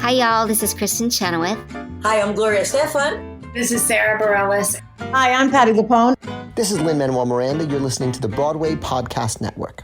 Hi, y'all. This is Kristen Chenoweth. Hi, I'm Gloria Stefan. This is Sarah Bareilles. Hi, I'm Patty Lapone. This is Lin-Manuel Miranda. You're listening to the Broadway Podcast Network.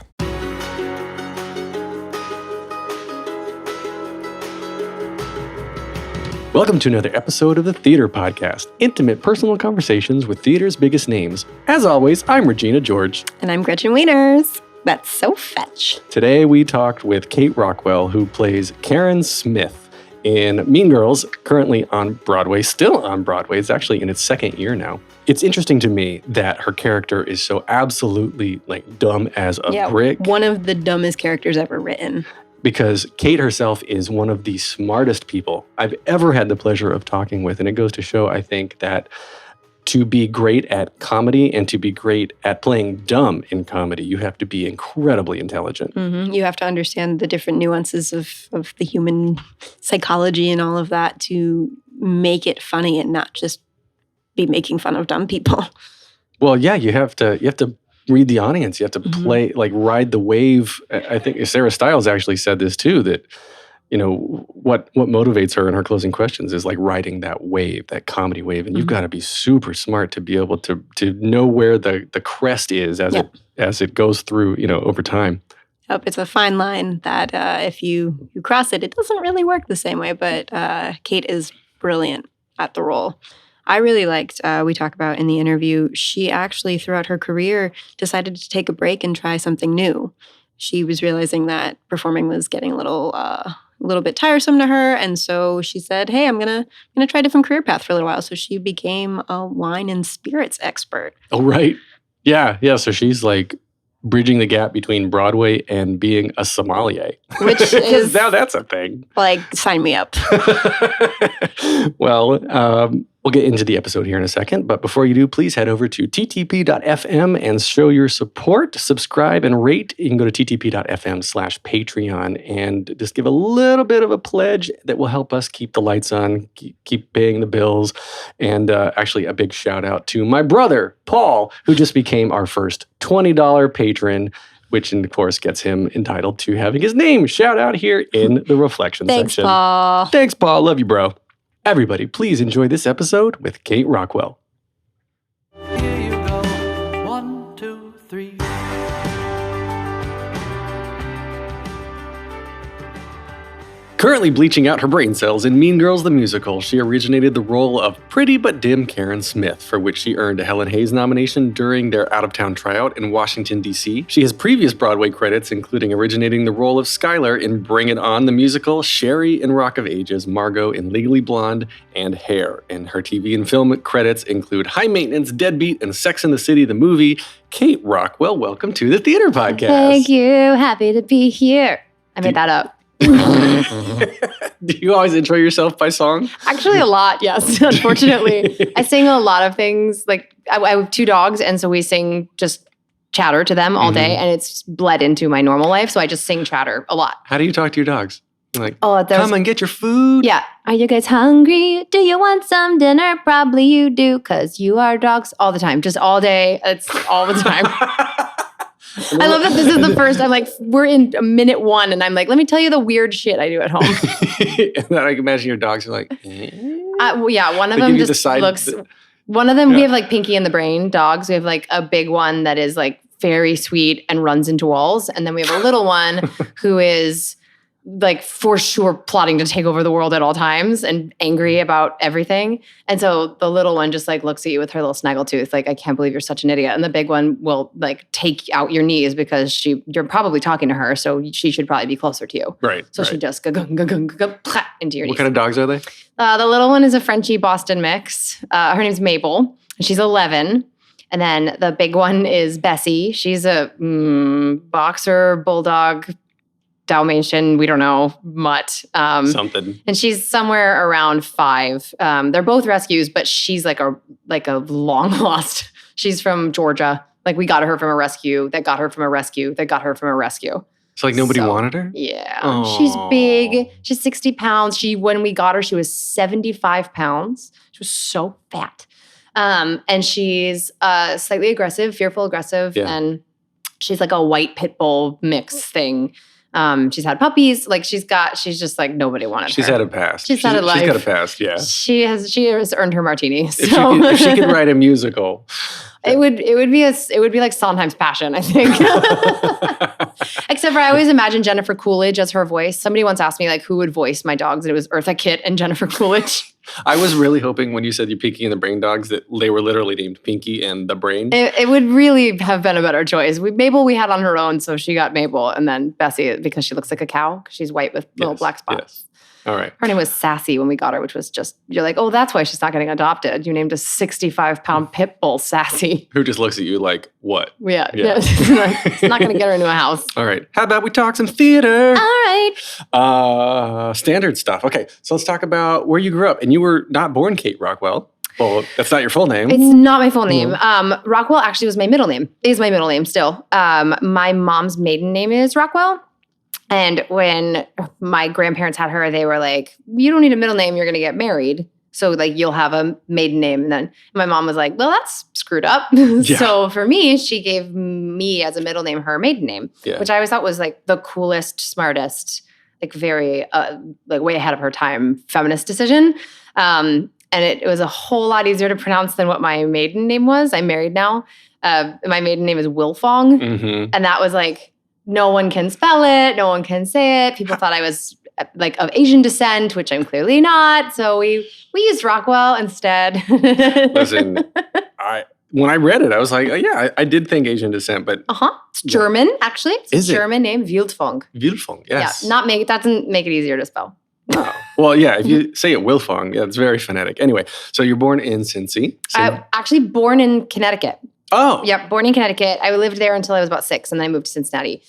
Welcome to another episode of the Theater Podcast, intimate personal conversations with theater's biggest names. As always, I'm Regina George. And I'm Gretchen Wieners. That's so fetch. Today we talked with Kate Rockwell, who plays Karen Smith in Mean Girls, currently on Broadway, still on Broadway. It's actually in its second year now. It's interesting to me that her character is so absolutely dumb as a brick. One of the dumbest characters ever written. Because Kate herself is one of the smartest people I've ever had the pleasure of talking with. And it goes to show, I think, that to be great at comedy and to be great at playing dumb in comedy, you have to be incredibly intelligent. Mm-hmm. You have to understand the different nuances of the human psychology and all of that to make it funny and not just be making fun of dumb people. Well, yeah, you have to read the audience. You have to play, ride the wave. I think Sarah Stiles actually said this too, that, what motivates her in her closing questions is riding that wave, that comedy wave. And you've got to be super smart to be able to know where the crest is as it goes through, over time. Yep, it's a fine line that if you cross it, it doesn't really work the same way. But Kate is brilliant at the role. I really liked, we talk about in the interview, she actually throughout her career decided to take a break and try something new. She was realizing that performing was getting a little bit tiresome to her. And so she said, hey, I'm gonna try a different career path for a little while. So she became a wine and spirits expert. Oh, right. Yeah. So she's bridging the gap between Broadway and being a sommelier. Which is... now that's a thing. Sign me up. Well, we'll get into the episode here in a second. But before you do, please head over to ttp.fm and show your support, subscribe, and rate. You can go to ttp.fm/Patreon and just give a little bit of a pledge that will help us keep the lights on, keep paying the bills. And actually, a big shout out to my brother, Paul, who just became our first $20 patron, which, of course, gets him entitled to having his name shout out here in the reflection Thanks, section. Paul. Thanks, Paul. Love you, bro. Everybody, please enjoy this episode with Kate Rockwell. Here you go. 1, 2, 3. Currently bleaching out her brain cells in Mean Girls the Musical, she originated the role of pretty but dim Karen Smith, for which she earned a Helen Hayes nomination during their out-of-town tryout in Washington, D.C. She has previous Broadway credits, including originating the role of Skylar in Bring It On the Musical, Sherry in Rock of Ages, Margot in Legally Blonde, and Hair. And her TV and film credits include High Maintenance, Deadbeat, and Sex and the City the Movie. Kate Rockwell, welcome to the Theater Podcast. Thank you. Happy to be here. I made that up. Do you always intro yourself by song? Actually, a lot, yes, unfortunately. I sing a lot of things. I have 2 dogs, and so we sing just chatter to them all day, and it's bled into my normal life, so I just sing chatter a lot. How do you talk to your dogs? Come and get your food? Yeah. Are you guys hungry? Do you want some dinner? Probably you do, because you are dogs all the time, just all day. It's all the time. I love that this is the first. We're in minute 1, and I'm let me tell you the weird shit I do at home. And then I can imagine your dogs are yeah, one of them just looks. One of them, we have Pinky and the Brain dogs. We have a big one that is very sweet and runs into walls, and then we have a little one who is for sure plotting to take over the world at all times and angry about everything. And so the little one just looks at you with her little snaggletooth, I can't believe you're such an idiot. And the big one will take out your knees because you're probably talking to her, so she should probably be closer to you. Right. So she just into your knees. What kind of dogs are they? The little one is a Frenchie Boston mix. Her name's Mabel. She's 11. And then the big one is Bessie. She's a boxer, bulldog, Dalmatian, we don't know, mutt. Something. And she's somewhere around 5. They're both rescues, but she's a long lost. She's from Georgia. We got her from a rescue that got her from a rescue that got her from a rescue. So nobody wanted her? Yeah. Aww. She's big. She's 60 pounds. When we got her, she was 75 pounds. She was so fat. And she's slightly aggressive, fearful aggressive. Yeah. And she's a white pit bull mix thing. She's had puppies. Like she's just like nobody wanted She's her. had a past. She's had a life. She's got a past, yeah. She has earned her martini. If she could write a musical. It would be like Sondheim's Passion, I think. Except for I always imagine Jennifer Coolidge as her voice. Somebody once asked me like who would voice my dogs, and it was Eartha Kitt and Jennifer Coolidge. I was really hoping when you said you Pinky and the Brain dogs that they were literally named Pinky and the Brain. It would really have been a better choice. Mabel we had on her own, so she got Mabel, and then Bessie because she looks like a cow because she's white with little black spots. Yes. All right. Her name was Sassy when we got her, which was just, you're like, oh, that's why she's not getting adopted. You named a 65-pound pit bull Sassy. Who just looks at you like, what? Yeah. It's not going to get her into a house. All right. How about we talk some theater? All right. Standard stuff. Okay. So let's talk about where you grew up. And you were not born Kate Rockwell. Well, that's not your full name. It's not my full name. Rockwell actually was my middle name. Is my middle name still. My mom's maiden name is Rockwell. And when my grandparents had her, they were like, you don't need a middle name. You're going to get married. So like you'll have a maiden name. And then my mom was like, well, that's screwed up. Yeah. So for me, she gave me as a middle name her maiden name, which I always thought was like the coolest, smartest, like very like way ahead of her time feminist decision. And it was a whole lot easier to pronounce than what my maiden name was. I'm married now. My maiden name is Wilfong. Mm-hmm. And that was like, no one can spell it. No one can say it. People thought I was like of Asian descent, which I'm clearly not. So we used Rockwell instead. Listen, when I read it, I was like, oh, yeah, I did think Asian descent, but It's German, actually. It's a German name, Wildfong. Wildfong, yes. Yeah, that doesn't make it easier to spell. Oh. Well, yeah, if you say it Wilfong, yeah, it's very phonetic. Anyway, so you're born in Cincy. Actually born in Connecticut. Oh. Yep, born in Connecticut. I lived there until I was about 6, and then I moved to Cincinnati,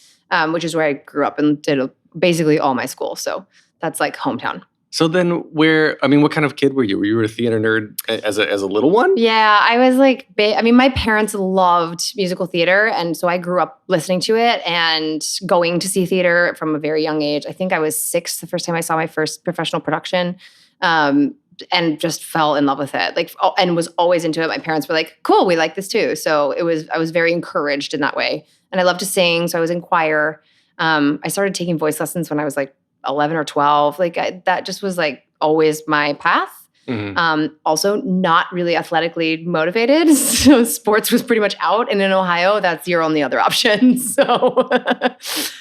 which is where I grew up and did basically all my school. So that's like hometown. So then what kind of kid were you? Were you a theater nerd as a little one? Yeah, I was like, my parents loved musical theater. And so I grew up listening to it and going to see theater from a very young age. I think I was 6 the first time I saw my first professional production. And just fell in love with it, and was always into it. My parents were like, cool, we like this too. So I was very encouraged in that way. And I love to sing, so I was in choir. I started taking voice lessons when I was like 11 or 12. That just was like always my path. Mm-hmm. Also not really athletically motivated. So sports was pretty much out. And in Ohio, that's your only other option. So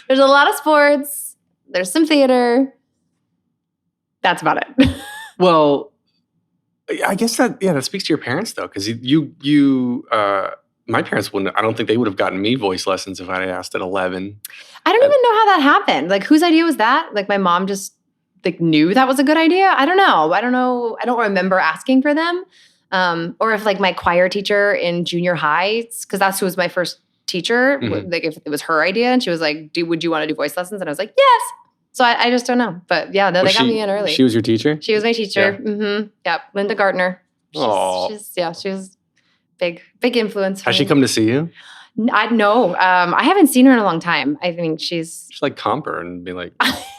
there's a lot of sports. There's some theater. That's about it. Well, I guess that speaks to your parents though, because my parents wouldn't. I don't think they would have gotten me voice lessons if I had asked at 11. I don't even know how that happened. Like, whose idea was that? Like, my mom just like knew that was a good idea. I don't know. I don't remember asking for them, or if like my choir teacher in junior high, because that's who was my first teacher. Mm-hmm. Like, if it was her idea, and she was like, would you want to do voice lessons? And I was like, yes. So I just don't know. But yeah, no, they got me in early. She was your teacher? She was my teacher. Yeah. Mm-hmm. Yep. Linda Gardner. She was big influence. Has she come to see you? No. I haven't seen her in a long time. I think she's like comp her and be like,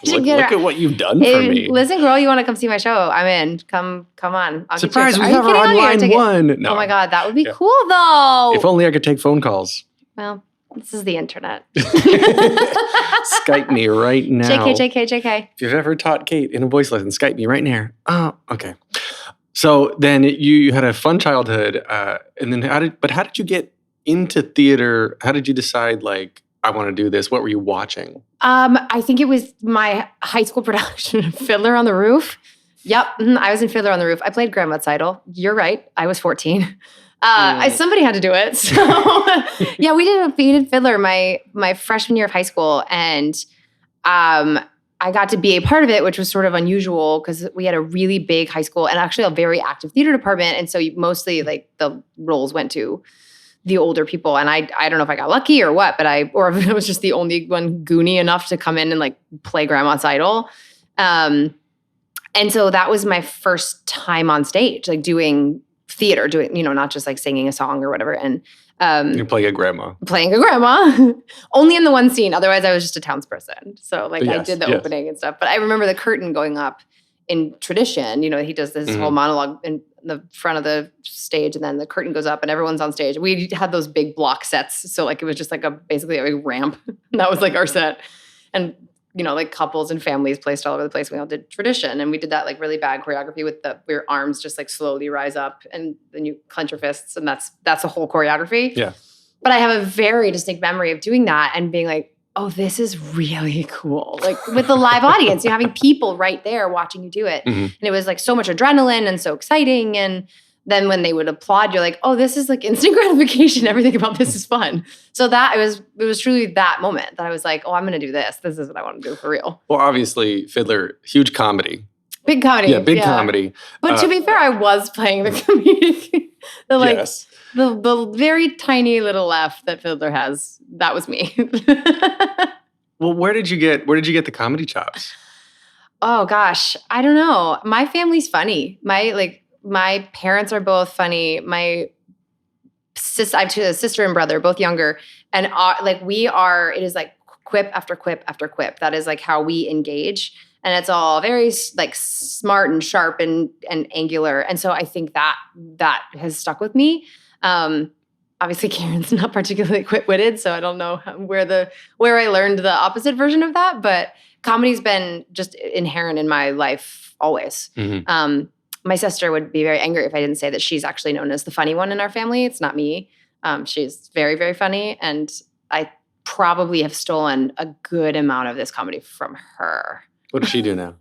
look look at what you've done for me. Listen, girl, you want to come see my show? I'm in. Come on. I'll Surprise, we have her on line 1. No. Oh my God, that would be cool though. If only I could take phone calls. Well, this is the internet. Skype me right now. JK. If you've ever taught Kate in a voice lesson, Skype me right now. Oh, okay. So then you had a fun childhood, and then how did you get into theater? How did you decide like I want to do this? What were you watching? I think it was my high school production, Fiddler on the Roof. Yep, I was in Fiddler on the Roof. I played Grandma's Idol. You're right. I was 14. Somebody had to do it. So yeah, we did Fiddler my freshman year of high school, and I got to be a part of it, which was sort of unusual because we had a really big high school and actually a very active theater department, and so mostly like the roles went to the older people, and I don't know if I got lucky or what, or if I was just the only one goony enough to come in and like play Grandma's Idol. And so that was my first time on stage, like doing theater, not just like singing a song or whatever. And you're playing a grandma. Only in the one scene. Otherwise, I was just a townsperson. So like yes, I did the opening and stuff. But I remember the curtain going up in tradition. He does this whole monologue in the front of the stage, and then the curtain goes up and everyone's on stage. We had those big block sets. So like it was just like basically a big ramp. And that was like our set. And like couples and families placed all over the place. We all did tradition, and we did that like really bad choreography with your arms just like slowly rise up, and then you clench your fists, and that's a whole choreography. Yeah. But I have a very distinct memory of doing that and being like, oh, this is really cool. Like with the live audience, having people right there watching you do it. And it was like so much adrenaline and so exciting. And then when they would applaud, you're like, oh, this is like instant gratification. Everything about this is fun. So it was truly that moment that I was like, oh, I'm going to do this. This is what I want to do for real. Well, obviously, Fiddler, huge comedy. Big comedy. Yeah, big comedy. But to be fair, I was playing the comedic. Yes. The very tiny little laugh that Fiddler has, that was me. Well, where did you get the comedy chops? Oh gosh, I don't know. My family's funny. My parents are both funny. I have a sister and brother, both younger, and it is like quip after quip after quip. That is like how we engage. And it's all very like smart and sharp and angular. And so I think that has stuck with me. Obviously, Karen's not particularly quick-witted, so I don't know where I learned the opposite version of that. But comedy's been just inherent in my life always. My sister would be very angry if I didn't say that she's actually known as the funny one in our family. It's not me. She's very, very funny, and I probably have stolen a good amount of this comedy from her. What does she do now?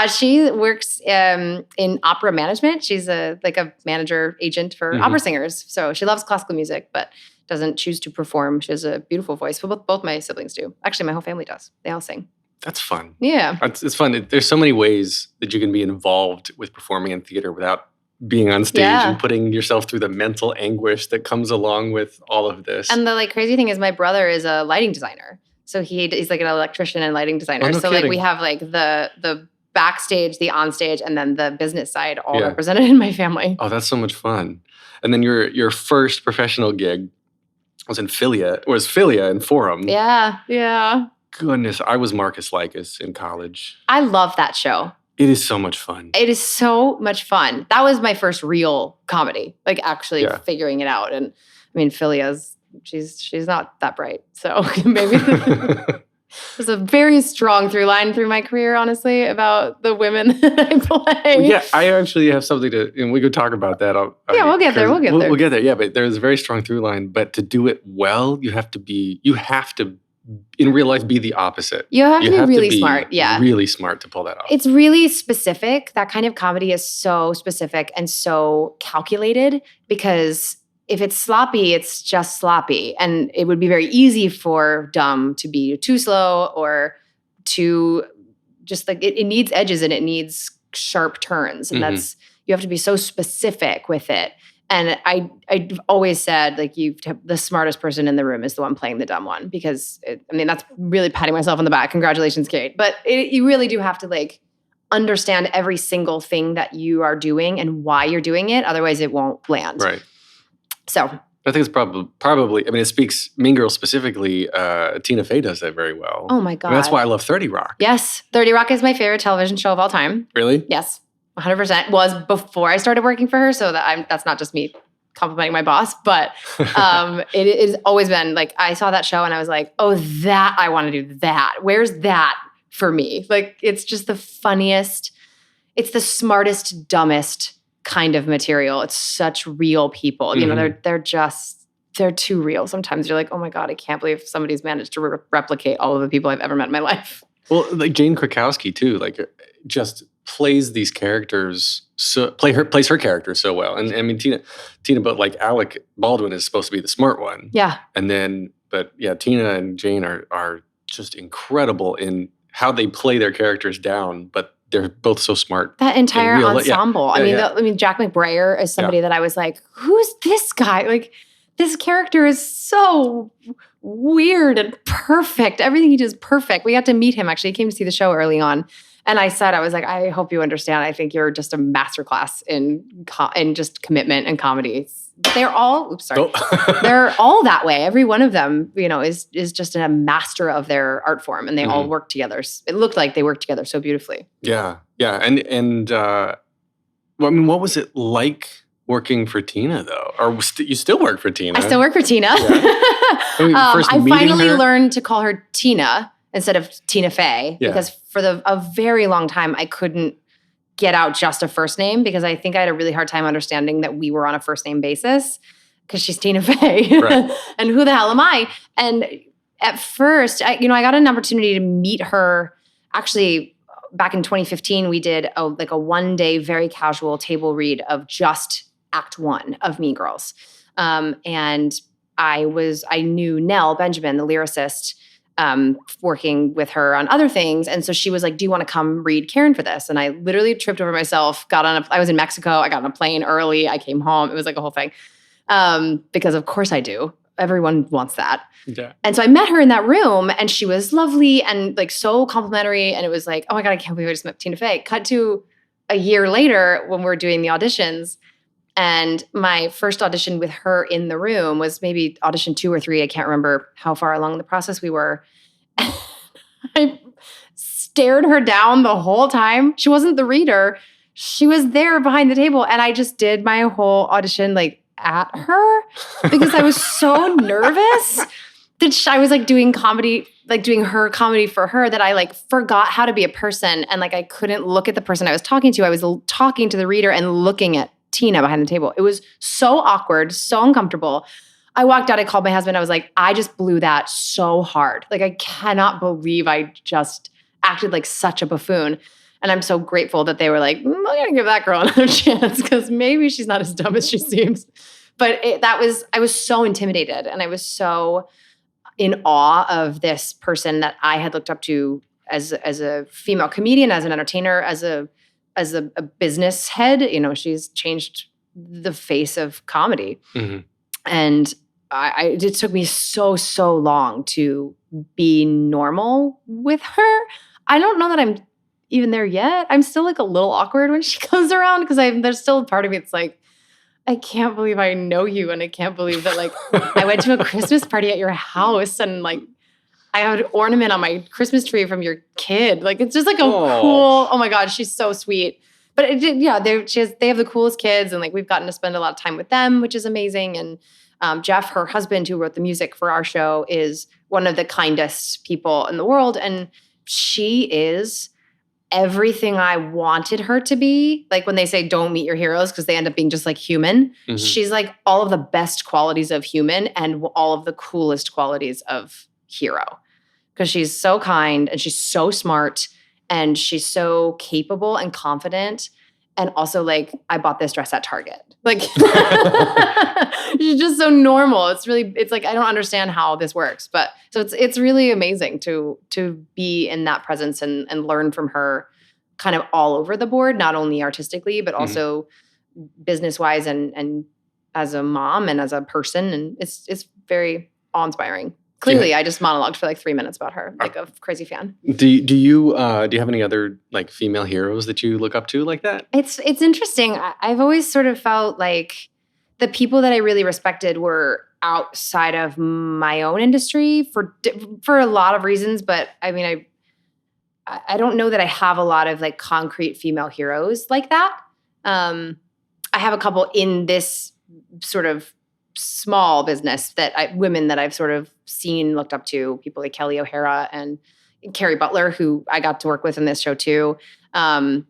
She works in opera management. She's a manager agent for opera singers. So she loves classical music, but doesn't choose to perform. She has a beautiful voice. But both my siblings do. Actually, my whole family does. They all sing. That's fun. Yeah. It's fun. There's so many ways that you can be involved with performing in theater without being on stage and putting yourself through the mental anguish that comes along with all of this. And the crazy thing is my brother is a lighting designer. So he's like an electrician and lighting designer. Oh, no so kidding. we have like the backstage, the onstage, and then the business side all represented in my family. Oh, that's so much fun. And then your first professional gig was Philia in Forum. Yeah. Goodness, I was Marcus Likas in college. I love that show. It is so much fun. It is so much fun. That was my first real comedy, like actually figuring it out. And I mean, Philia's, she's not that bright. So maybe there's a very strong through line through my career, honestly, about the women that I play. Well, yeah, I actually have something and we could talk about that. We'll get there. We'll get there. Yeah, but there's a very strong through line. But to do it well, you have to in real life, be the opposite. You have to be really smart. Yeah. Really smart to pull that off. It's really specific. That kind of comedy is so specific and so calculated because if it's sloppy, it's just sloppy. And it would be very easy for dumb to be too slow or too just like it needs edges and it needs sharp turns. And you have to be so specific with it. And I've always said, like, the smartest person in the room is the one playing the dumb one because, that's really patting myself on the back. Congratulations, Kate. But you really do have to, like, understand every single thing that you are doing and why you're doing it. Otherwise, it won't land. Right. So I think it's probably. It speaks Mean Girls specifically. Tina Fey does that very well. Oh, my God. That's why I love 30 Rock. Yes. 30 Rock is my favorite television show of all time. Really? Yes. 100% was before I started working for her, so that's not just me complimenting my boss, but it has always been like I saw that show and I was like, oh, that I want to do that. Where's that for me? Like it's just the funniest, it's the smartest, dumbest kind of material. It's such real people. You know, they're too real. Sometimes you're like, oh my God, I can't believe somebody's managed to replicate all of the people I've ever met in my life. Well, like Jane Krakowski too, like just plays these characters plays her character so well. And I mean Tina, but like Alec Baldwin is supposed to be the smart one. Yeah. And then Tina and Jane are just incredible in how they play their characters down, but they're both so smart. That entire ensemble. Yeah. I mean, Jack McBrayer is somebody that I was like, who's this guy? Like this character is so weird and perfect. Everything he does is perfect. We got to meet him actually. He came to see the show early on. And I was like, I hope you understand. I think you're just a masterclass in just commitment and comedy. They're all, they're all that way. Every one of them, is just a master of their art form, and they all work together. It looked like they worked together so beautifully. Yeah, and what was it like working for Tina though? Or you still work for Tina? I still work for Tina. Yeah. I finally learned to call her Tina instead of Tina Fey, because for a very long time, I couldn't get out just a first name because I think I had a really hard time understanding that we were on a first name basis because she's Tina Fey. Right. And who the hell am I? And at first, I got an opportunity to meet her. Actually, back in 2015, we did a one-day very casual table read of just Act 1 of Mean Girls. And I knew Nell Benjamin, the lyricist, working with her on other things. And so she was like, do you want to come read Karen for this? And I literally tripped over myself, I was in Mexico. I got on a plane early. I came home. It was like a whole thing. Because of course I do. Everyone wants that. Yeah. And so I met her in that room and she was lovely and like so complimentary. And it was like, oh my God, I can't believe I just met Tina Fey. Cut to a year later when we're doing the auditions. And my first audition with her in the room was maybe audition 2 or 3. I can't remember how far along the process we were. I stared her down the whole time. She wasn't the reader. She was there behind the table. And I just did my whole audition like at her because I was so nervous that I was like doing comedy, like doing her comedy for her that I like forgot how to be a person. And like I couldn't look at the person I was talking to. I was talking to the reader and looking at Tina behind the table. It was so awkward, so uncomfortable. I walked out, I called my husband. I was like, I just blew that so hard. Like, I cannot believe I just acted like such a buffoon. And I'm so grateful that they were like, I'm going to give that girl another chance because maybe she's not as dumb as she seems. But I was so intimidated and I was so in awe of this person that I had looked up to as a female comedian, as an entertainer, as a business head. She's changed the face of comedy. Mm-hmm. And it took me so long to be normal with her. I don't know that I'm even there yet. I'm still like a little awkward when she comes around because there's still a part of me that's like, I can't believe I know you. And I can't believe that like I went to a Christmas party at your house and like I had an ornament on my Christmas tree from your kid. Like, it's just like a cool, oh my God, she's so sweet. But they have the coolest kids and like we've gotten to spend a lot of time with them, which is amazing. And Jeff, her husband who wrote the music for our show, is one of the kindest people in the world. And she is everything I wanted her to be. Like when they say don't meet your heroes because they end up being just like human. Mm-hmm. She's like all of the best qualities of human and all of the coolest qualities of hero. Because she's so kind and she's so smart and she's so capable and confident. And also like, I bought this dress at Target. Like, she's just so normal. It's like, I don't understand how this works. But so it's really amazing to be in that presence and learn from her kind of all over the board, not only artistically, but also business-wise and as a mom and as a person. And it's very awe-inspiring. Clearly, I just monologued for like 3 minutes about her, like a crazy fan. Do you have any other like female heroes that you look up to like that? It's interesting. I've always sort of felt like the people that I really respected were outside of my own industry for a lot of reasons. But I mean, I don't know that I have a lot of like concrete female heroes like that. I have a couple in this sort of small business women that I've sort of seen, looked up to, people like Kelly O'Hara and Carrie Butler, who I got to work with in this show too. But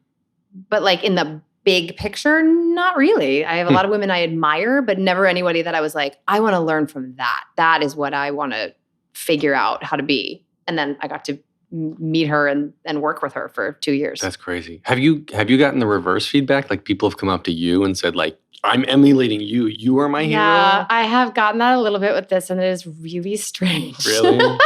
like in the big picture, not really. I have a lot of women I admire, but never anybody that I was like, I want to learn from that. That is what I want to figure out how to be. And then I got to meet her and work with her for 2 years. That's crazy. Have you gotten the reverse feedback? Like people have come up to you and said like, I'm emulating you. You are my hero. Yeah, I have gotten that a little bit with this, and it is really strange. Really? Well,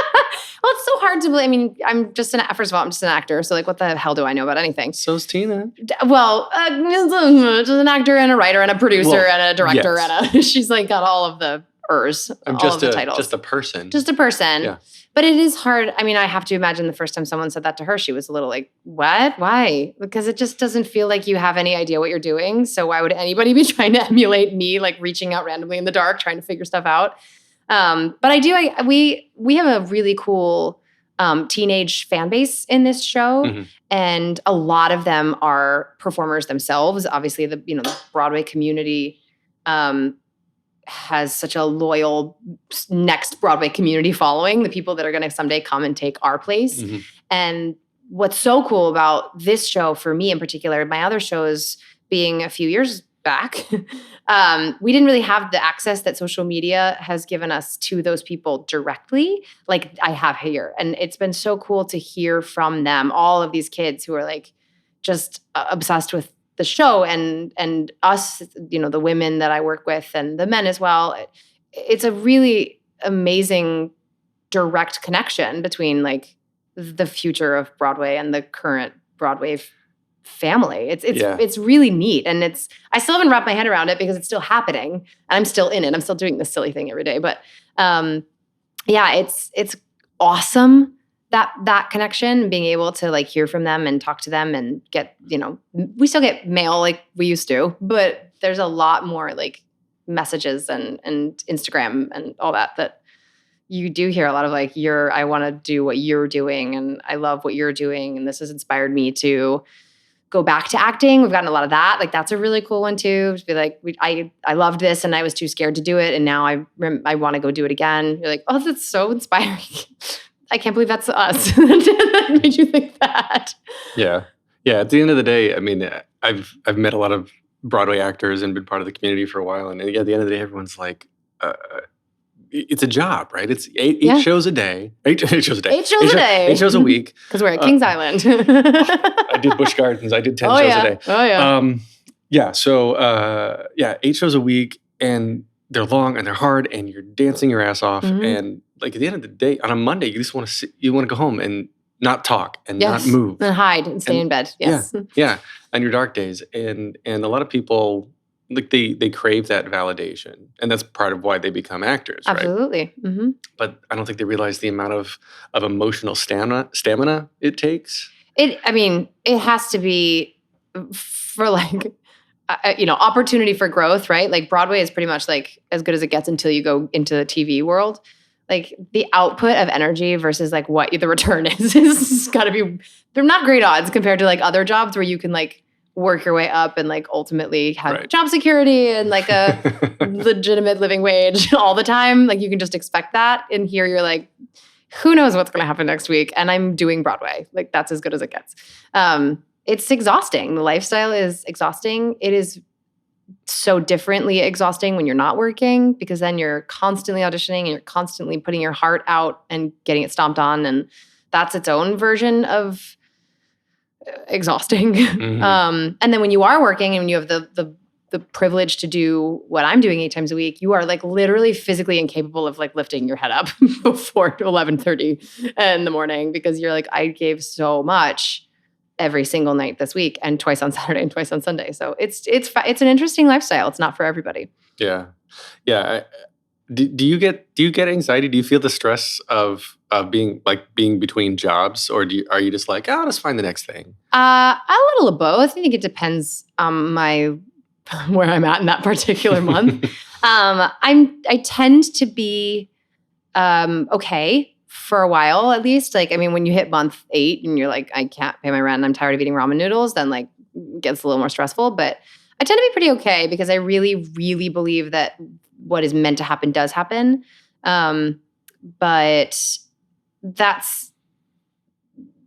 it's so hard to believe. I mean, first of all, I'm just an actor, so like, what the hell do I know about anything? So's Tina. Well, just an actor and a writer and a producer and a director and she's like got all of the Ers. I'm all of the titles. Just a person. Just a person. Yeah. But it is hard. I mean, I have to imagine the first time someone said that to her, she was a little like, what? Why? Because it just doesn't feel like you have any idea what you're doing. So why would anybody be trying to emulate me, like reaching out randomly in the dark, trying to figure stuff out? But we have a really cool teenage fan base in this show. Mm-hmm. And a lot of them are performers themselves. Obviously, the Broadway community has such a loyal next Broadway community following, the people that are going to someday come and take our place. Mm-hmm. And what's so cool about this show for me in particular, my other shows being a few years back, we didn't really have the access that social media has given us to those people directly like I have here. And it's been so cool to hear from them, all of these kids who are like just obsessed with the show and us, you know, the women that I work with and the men as well. It's a really amazing direct connection between like the future of Broadway and the current Broadway family. It's really neat. And I still haven't wrapped my head around it because it's still happening and I'm still in it. I'm still doing this silly thing every day. But it's awesome that connection, being able to like hear from them and talk to them and get, you know, we still get mail like we used to, but there's a lot more like messages and Instagram and all that you do hear a lot of like, I want to do what you're doing and I love what you're doing. And this has inspired me to go back to acting. We've gotten a lot of that. Like that's a really cool one too. To be like, I loved this and I was too scared to do it. And now I want to go do it again. You're like, oh, that's so inspiring. I can't believe that's us. That made you think that. Yeah. Yeah. At the end of the day, I mean, I've met a lot of Broadway actors and been part of the community for a while. And at the end of the day, everyone's like, it's a job, right? It's eight shows a day. Eight shows a day. 8 shows a week. Because we're at Kings Island. I did Busch Gardens. I did 10 shows a day. Oh, yeah. So 8 shows a week. And they're long and they're hard and you're dancing your ass off. Mm-hmm. And like at the end of the day, on a Monday, you just want to sit, you want to go home and not talk and not move. And hide and stay in bed. Yes. Yeah. On your dark days. And a lot of people, like they crave that validation. And that's part of why they become actors, Absolutely. Right? Mm-hmm. But I don't think they realize the amount of emotional stamina it takes. It has to be for like, opportunity for growth, right? Like Broadway is pretty much like as good as it gets until you go into the TV world. Like the output of energy versus like what the return is got to be, they're not great odds compared to like other jobs where you can like work your way up and like ultimately have job security and like a legitimate living wage all the time. Like you can just expect that. And here you're like, who knows what's going to happen next week? And I'm doing Broadway. Like that's as good as it gets. It's exhausting. The lifestyle is exhausting. It is so differently exhausting when you're not working because then you're constantly auditioning and you're constantly putting your heart out and getting it stomped on. And that's its own version of exhausting. Mm-hmm. And then when you are working and when you have the privilege to do what I'm doing 8 times a week, you are like literally physically incapable of like lifting your head up before 11:30 in the morning because you're like, I gave so much every single night this week and twice on Saturday and twice on Sunday. So it's an interesting lifestyle. It's not for everybody. Yeah. Yeah. Do you get anxiety? Do you feel the stress of being between jobs, or are you just like, I'll just find the next thing? A little of both. I think it depends on where I'm at in that particular month. I tend to be okay for a while at least. Like, I mean, when you hit month 8 and you're like, I can't pay my rent and I'm tired of eating ramen noodles, then like it gets a little more stressful. But I tend to be pretty okay because I really, really believe that what is meant to happen does happen. But that's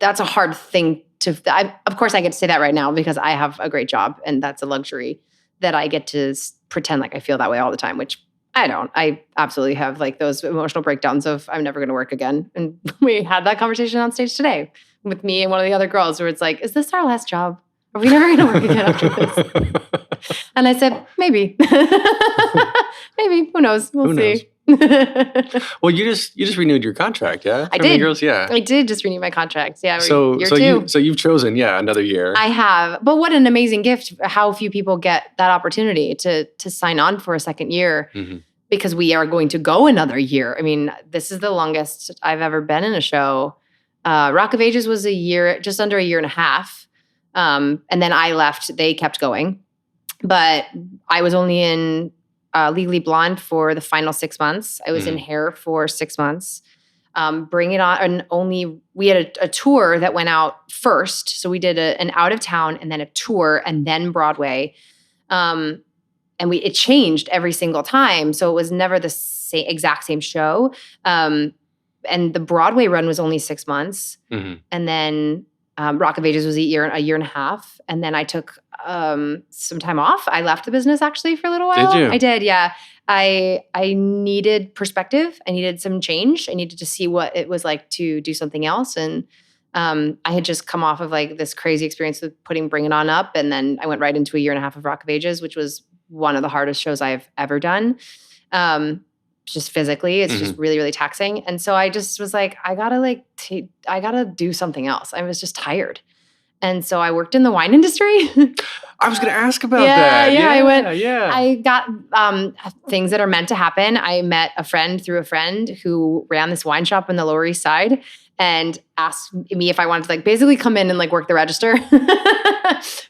a hard thing of course I get to say that right now because I have a great job and that's a luxury that I get to pretend like I feel that way all the time, which I don't. I absolutely have like those emotional breakdowns of I'm never going to work again. And we had that conversation on stage today with me and one of the other girls where it's like, is this our last job? Are we never going to work again after this? And I said, maybe. Maybe. Who knows? We'll see. Well, you just renewed your contract, yeah? I did. Girls, yeah. I did just renew my contract. Yeah. So you've chosen, another year. I have. But what an amazing gift. How few people get that opportunity to sign on for a second year because we are going to go another year. I mean, this is the longest I've ever been in a show. Rock of Ages was just under a year and a half. And then I left. They kept going. But I was only in Legally Blonde for the final 6 months. I was in Hair for 6 months. Bring It On, and we had a tour that went out first. So we did an out of town and then a tour and then Broadway. it changed every single time. So it was never the exact same show. And the Broadway run was only 6 months. Mm-hmm. And then Rock of Ages was a year and a half. And then I took some time off. I left the business actually for a little while. Did you? I did, yeah. I needed perspective. I needed some change. I needed to see what it was like to do something else. And I had just come off of like this crazy experience with Bring It On up. And then I went right into a year and a half of Rock of Ages, which was one of the hardest shows I've ever done. Just physically, it's just really, really taxing. And so I just was like, I gotta do something else. I was just tired. And so I worked in the wine industry. I was going to ask about that. Yeah, I got things that are meant to happen. I met a friend through a friend who ran this wine shop on the Lower East Side and asked me if I wanted to like basically come in and like work the register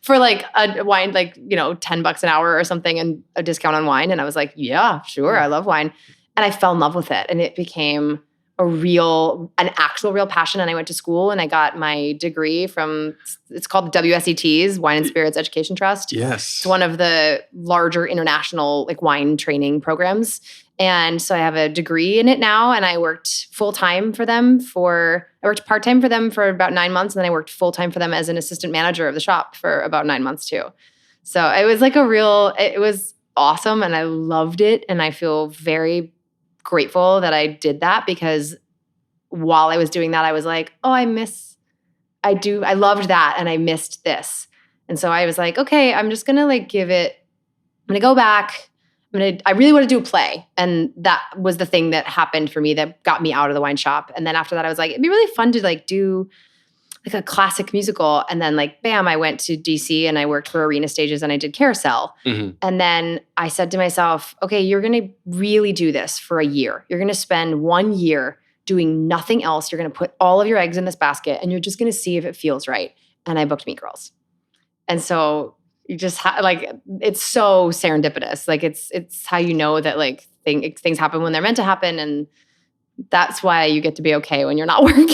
for like a wine, like, you know, $10 an hour or something and a discount on wine. And I was like, yeah, sure. I love wine. And I fell in love with it. And it became an actual real passion. And I went to school and I got my degree from, it's called the WSET's Wine and Spirits Education Trust. Yes. It's one of the larger international like wine training programs. And so I have a degree in it now. And I worked full-time for them I worked part-time for them for about 9 months. And then I worked full-time for them as an assistant manager of the shop for about 9 months too. So it was like it was awesome. And I loved it. And I feel very grateful that I did that because while I was doing that, I was like, oh, I loved that. And I missed this. And so I was like, okay, I'm just going to like I'm going to go back. I really want to do a play. And that was the thing that happened for me that got me out of the wine shop. And then after that, I was like, it'd be really fun to like do like a classic musical. And then like, bam, I went to DC and I worked for Arena Stages and I did Carousel. Mm-hmm. And then I said to myself, okay, you're going to really do this for a year. You're going to spend 1 year doing nothing else. You're going to put all of your eggs in this basket and you're just going to see if it feels right. And I booked Mean Girls. And so you just it's so serendipitous. Like it's how you know that like things happen when they're meant to happen. And that's why you get to be okay when you're not working.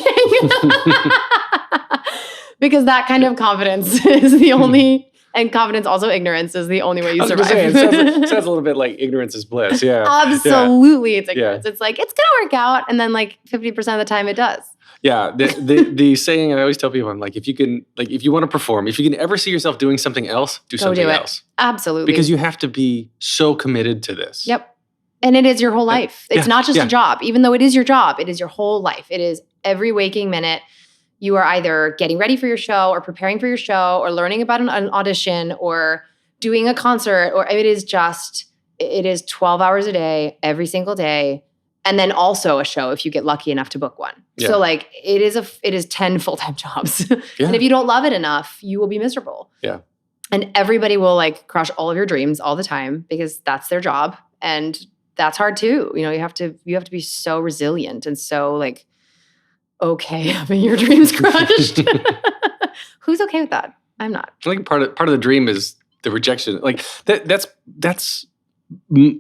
Because that kind of confidence is the only, and confidence, also ignorance, is the only way you survive. It sounds a little bit like ignorance is bliss. Yeah. Absolutely. It's ignorance. Yeah. It's like, it's going to work out. And then like 50% of the time it does. Yeah. The saying I always tell people, I'm like, if you want to perform, if you can ever see yourself doing something else, do something else. Absolutely. Because you have to be so committed to this. Yep. And it is your whole life. It's not just a job. Even though it is your job, it is your whole life. It is every waking minute. You are either getting ready for your show or preparing for your show or learning about an audition or doing a concert, or it is 12 hours a day, every single day. And then also a show if you get lucky enough to book one. Yeah. So like it is 10 full-time jobs. Yeah. And if you don't love it enough, you will be miserable. Yeah. And everybody will like crush all of your dreams all the time because that's their job. And that's hard too. You know, you have to be so resilient and so like, okay having your dreams crushed. Who's okay with that? I'm not. I think part of the dream is the rejection. Like that's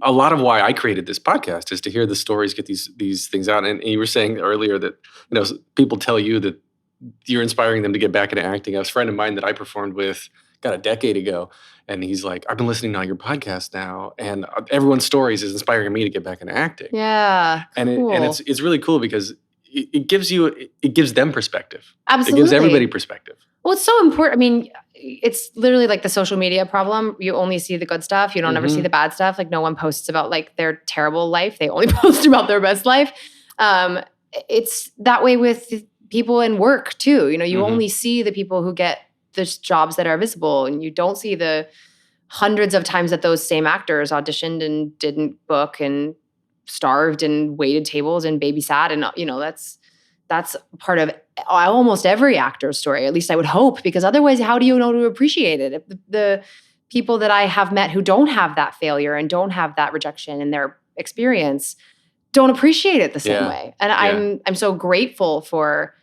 a lot of why I created this podcast, is to hear the stories, get these things out. And you were saying earlier that, you know, people tell you that you're inspiring them to get back into acting. A friend of mine that I performed with a decade ago, and he's like, I've been listening to all your podcasts now, and everyone's stories is inspiring me to get back into acting. Yeah, and cool. It's really cool because it gives them perspective. Absolutely. It gives everybody perspective. Well, it's so important. I mean, it's literally like the social media problem. You only see the good stuff. You don't ever see the bad stuff. Like no one posts about like their terrible life. They only post about their best life. It's that way with people in work too. You know, you only see the people who get the jobs that are visible, and you don't see the hundreds of times that those same actors auditioned and didn't book and starved and waited tables and babysat. And, you know, that's part of almost every actor's story. At least I would hope, because otherwise, how do you know to appreciate it? If the people that I have met who don't have that failure and don't have that rejection in their experience don't appreciate it the same way. And I'm so grateful for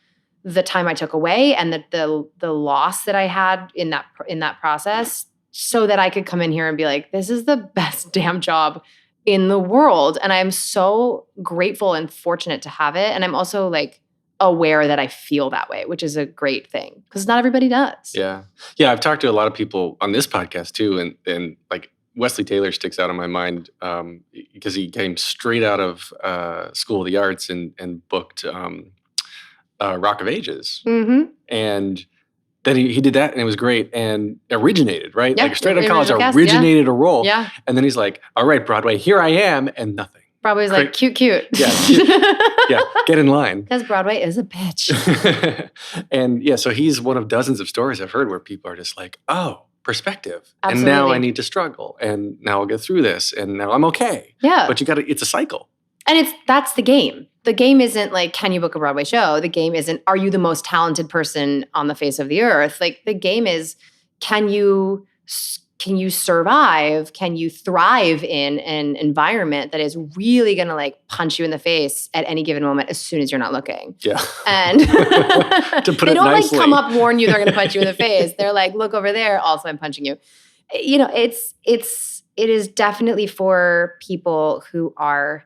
the time I took away and the loss that I had in that process, so that I could come in here and be like, this is the best damn job in the world. And I'm so grateful and fortunate to have it. And I'm also like aware that I feel that way, which is a great thing, because not everybody does. Yeah. Yeah. I've talked to a lot of people on this podcast too. And like Wesley Taylor sticks out in my mind because he came straight out of School of the Arts and booked Rock of Ages. Mm-hmm. And then he did that and it was great and originated, right? Yeah, like straight out of college, cast, originated a role. Yeah. And then he's like, all right, Broadway, here I am, and nothing. Broadway's like, cute. Yeah, yeah, get in line. Because Broadway is a bitch. And yeah, so he's one of dozens of stories I've heard where people are just like, oh, perspective. Absolutely. And now I need to struggle. And now I'll get through this. And now I'm okay. Yeah. But it's a cycle. And that's the game. The game isn't like, can you book a Broadway show? The game isn't, are you the most talented person on the face of the earth? Like the game is, can you survive? Can you thrive in an environment that is really going to like punch you in the face at any given moment as soon as you're not looking? Yeah. And to put they it don't nicely. like come up, warn you they're going to punch you in the face. They're like, look over there. Also, I'm punching you. You know, it is definitely for people who are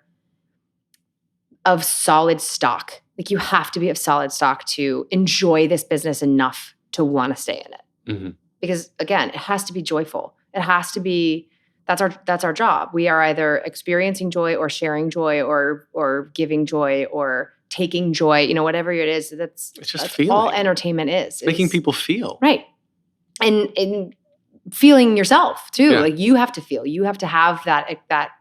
of solid stock. Like you have to be of solid stock to enjoy this business enough to want to stay in it. Mm-hmm. Because again, it has to be joyful. It has to be, that's our job. We are either experiencing joy or sharing joy or giving joy or taking joy, you know, whatever it is. That's feeling. All entertainment is. Making people feel. Right. And feeling yourself too. Yeah. Like you have to feel, you have to have that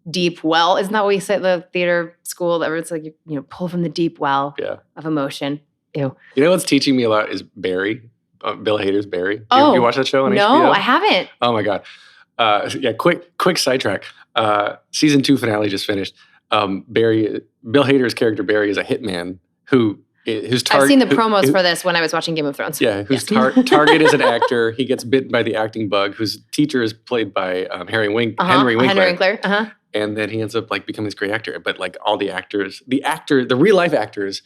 deep well. Isn't that what we say at the theater school? That it's like, you know, pull from the deep well of emotion. Ew. You know what's teaching me a lot is Barry. Bill Hader's Barry. You watch that show on HBO? No, I haven't. Oh my God. Yeah, quick sidetrack. Season 2 finale just finished. Bill Hader's character Barry is a hitman whose target. I've seen the promos for this when I was watching Game of Thrones. Yeah, whose target is an actor. He gets bitten by the acting bug, whose teacher is played by Henry Winkler. Henry Winkler. Uh-huh. And then he ends up like becoming this great actor. But like all the actors, the real life actors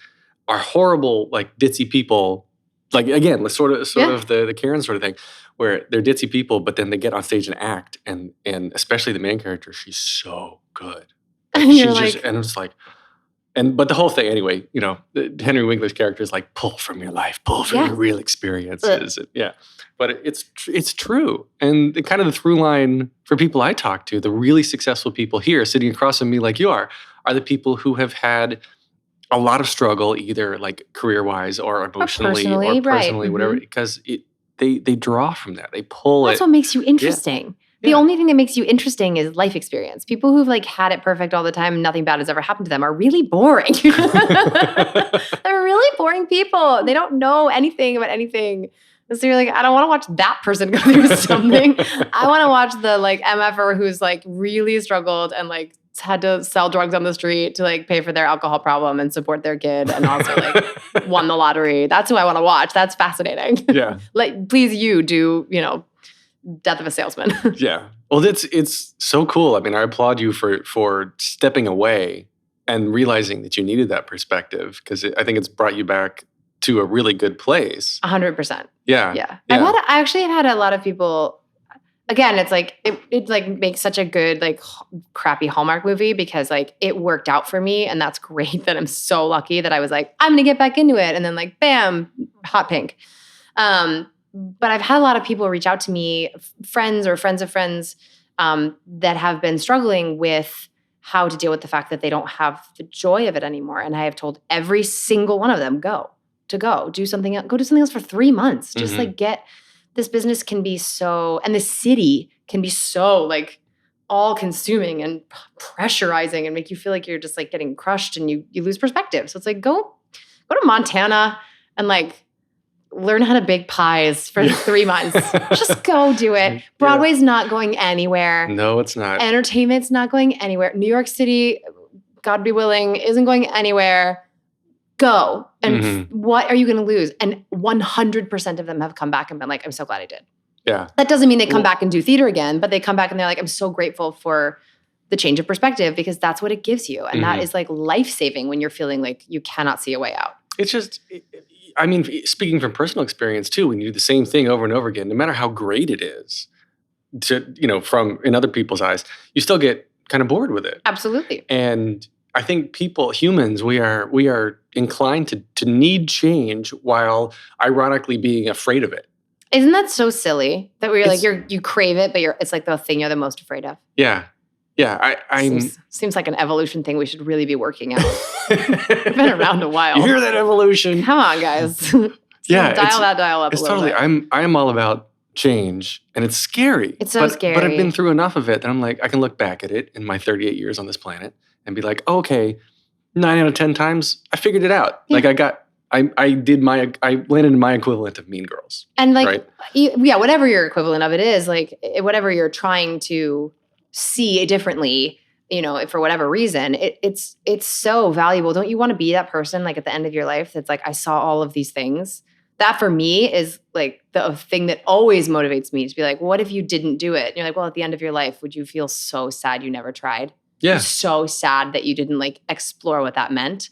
are horrible, like ditzy people. Like again, sort of the Karen sort of thing, where they're ditzy people, but then they get on stage and act, and especially the main character, she's so good. And I'm just like, but the whole thing anyway, you know, Henry Winkler's character is like, pull from your life, pull from your real experiences, yeah. But it's true, and kind of the through line for people I talk to, the really successful people here, sitting across from me like you are the people who have had a lot of struggle, either like career-wise or emotionally or personally, right. whatever, because they draw from that. They pull That's it. what makes you interesting. The only thing that makes you interesting is life experience. People who've like had it perfect all the time and nothing bad has ever happened to them are really boring. They're really boring people. They don't know anything about anything. So you're like, I don't want to watch that person go through something. I want to watch the like MFer who's like really struggled and like had to sell drugs on the street to like pay for their alcohol problem and support their kid and also like won the lottery. That's who I want to watch. That's fascinating. Yeah. Like, please you do, you know, Death of a Salesman. Yeah. Well, it's so cool. I mean, I applaud you for stepping away and realizing that you needed that perspective, because I think it's brought you back to a really good place. 100%. Yeah. Yeah. I actually have had a lot of people. Again, it's like it like makes such a good like crappy Hallmark movie because like it worked out for me, and that's great. That I'm so lucky that I was like, I'm gonna get back into it, and then like bam, hot pink. But I've had a lot of people reach out to me, friends or friends of friends, that have been struggling with how to deal with the fact that they don't have the joy of it anymore. And I have told every single one of them, go do something else. Go do something else for 3 months. Just like this business can be so, and the city can be so like all consuming and pressurizing and make you feel like you're just like getting crushed and you lose perspective. So it's like, go to Montana and like learn how to bake pies for 3 months. Just go do it. Broadway's not going anywhere. No, it's not. Entertainment's not going anywhere. New York City, God be willing, isn't going anywhere. Go. And what are you going to lose? And 100% of them have come back and been like, I'm so glad I did. Yeah. That doesn't mean they come back and do theater again, but they come back and they're like, I'm so grateful for the change of perspective because that's what it gives you. And that is like life-saving when you're feeling like you cannot see a way out. It's just, I mean, speaking from personal experience too, when you do the same thing over and over again, no matter how great it is, to, you know, from in other people's eyes, you still get kind of bored with it. Absolutely. And I think humans, we are inclined to need change while ironically being afraid of it. Isn't that so silly that we're like you crave it, but it's like the thing you're the most afraid of? Yeah. Yeah. Seems like an evolution thing we should really be working out. We've been around a while. You hear that evolution? Come on, guys. Yeah. Dial that dial up it's a little totally, bit. I am all about change, and it's scary. It's so scary. But I've been through enough of it that I'm like, I can look back at it in my 38 years on this planet and be like, okay, 9 out of 10 times I figured it out. Yeah. Like I landed in my equivalent of Mean Girls. And like, right? Yeah, whatever your equivalent of it is, like whatever you're trying to see differently, for whatever reason, it's so valuable. Don't you want to be that person like at the end of your life that's like, I saw all of these things? That for me is like the thing that always motivates me to be like, what if you didn't do it? And you're like, well, at the end of your life, would you feel so sad you never tried? Yeah. So sad that you didn't like explore what that meant.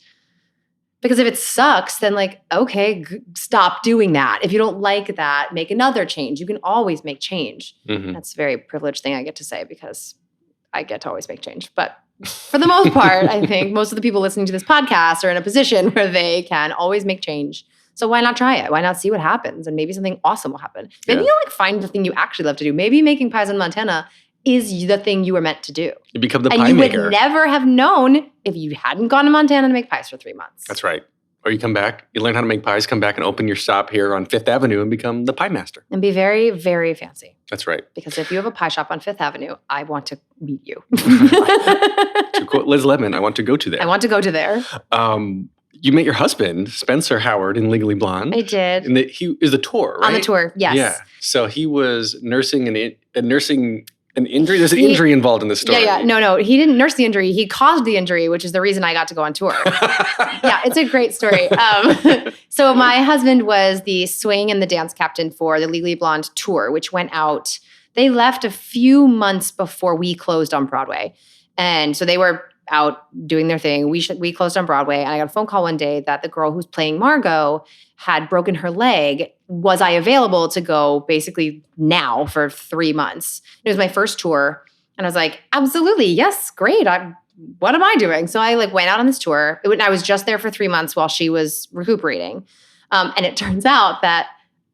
Because if it sucks, then like, okay, stop doing that. If you don't like that, make another change. You can always make change. Mm-hmm. That's a very privileged thing I get to say because I get to always make change. But for the most part, I think most of the people listening to this podcast are in a position where they can always make change. So why not try it? Why not see what happens? And maybe something awesome will happen. Maybe you'll like find the thing you actually love to do. Maybe making pies in Montana is the thing you were meant to do. You become the and pie you maker. would never have known if you hadn't gone to Montana to make pies for 3 months. That's right. Or you come back, you learn how to make pies, come back and open your shop here on Fifth Avenue and become the pie master. And be very, very fancy. That's right. Because if you have a pie shop on Fifth Avenue, I want to meet you. To quote Liz Lemon, I want to go to there. I want to go to there. You met your husband, Spencer Howard, in Legally Blonde. I did. And he is the tour, right? On the tour, yes. Yeah. So he was nursing an injury. There's an injury involved in this story. Yeah. No. He didn't nurse the injury. He caused the injury, which is the reason I got to go on tour. Yeah, it's a great story. So my husband was the swing and the dance captain for the Legally Blonde tour, which went out. They left a few months before we closed on Broadway. And so they were out doing their thing. We closed on Broadway, and I got a phone call one day that the girl who's playing Margot had broken her leg. Was I available to go basically now for 3 months? It was my first tour, and I was like, absolutely, yes, great. What am I doing? So I like went out on this tour. I was just there for 3 months while she was recuperating, and it turns out that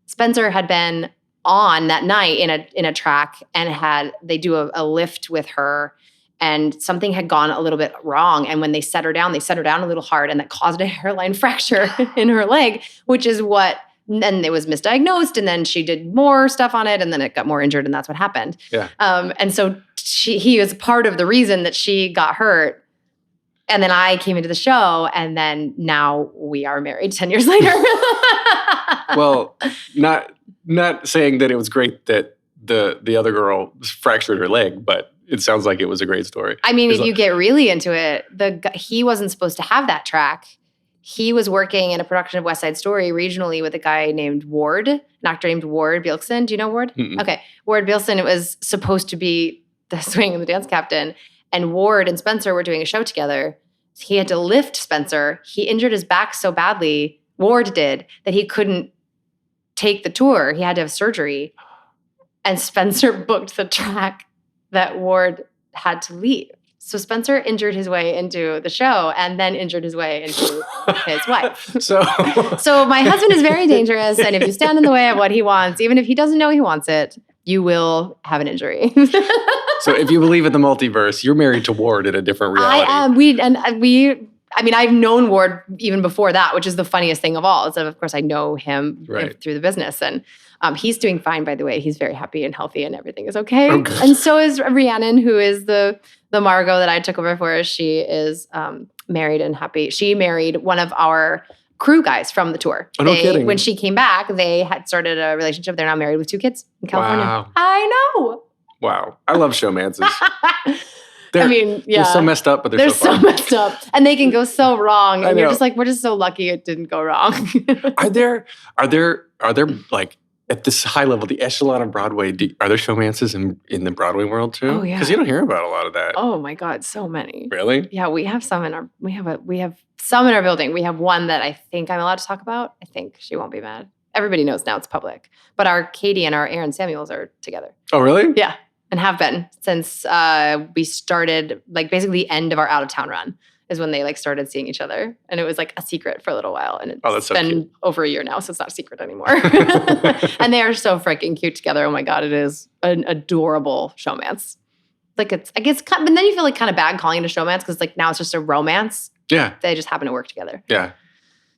Spencer had been on that night in a track, and they do a lift with her. And something had gone a little bit wrong. And when they set her down a little hard, and that caused a hairline fracture in her leg, which is and it was misdiagnosed. And then she did more stuff on it, and then it got more injured, and that's what happened. Yeah. And so he was part of the reason that she got hurt. And then I came into the show, and then now we are married 10 years later. Well, not saying that it was great that the other girl fractured her leg, but it sounds like it was a great story. I mean, if you get really into it, he wasn't supposed to have that track. He was working in a production of West Side Story regionally with a guy named Ward, an actor named Ward Bielson. Do you know Ward? Mm-mm. Okay. Ward Bielson was supposed to be the swing and the dance captain. And Ward and Spencer were doing a show together. He had to lift Spencer. He injured his back so badly, Ward did, that he couldn't take the tour. He had to have surgery. And Spencer booked the track that Ward had to leave. So Spencer injured his way into the show, and then injured his way into his wife. So my husband is very dangerous, and if you stand in the way of what he wants, even if he doesn't know he wants it, you will have an injury. So if you believe in the multiverse, you're married to Ward in a different reality. I am. I've known Ward even before that, which is the funniest thing of all. So of course I know him through the business, and he's doing fine, by the way. He's very happy and healthy, and everything is okay. Oh, good. And so is Rhiannon, who is the Margot that I took over for. She is married and happy. She married one of our crew guys from the tour. Oh, no kidding. When she came back, they had started a relationship. They're now married with 2 kids in California. Wow. I know. Wow. I love showmances. They're so messed up, but they're so fun. messed up, and they can go so wrong. And I you're know. just like, we're just so lucky it didn't go wrong. Are there like at this high level, the echelon of Broadway? Are there showmances in the Broadway world too? Oh, yeah. Because you don't hear about a lot of that. Oh my God, so many. Really? Yeah, we have some in our some in our building. We have one that I think I'm allowed to talk about. I think she won't be mad. Everybody knows now it's public. But our Katie and our Aaron Samuels are together. Oh, really? Yeah. And have been since we started, like basically the end of our out of town run. is when they like started seeing each other. And it was like a secret for a little while. And that's so been cute. over a year now, so it's not a secret anymore. And they are so freaking cute together. Oh my God, it is an adorable showmance. Like I guess, but then you feel like kind of bad calling it a showmance because like now it's just a romance. Yeah. They just happen to work together. Yeah.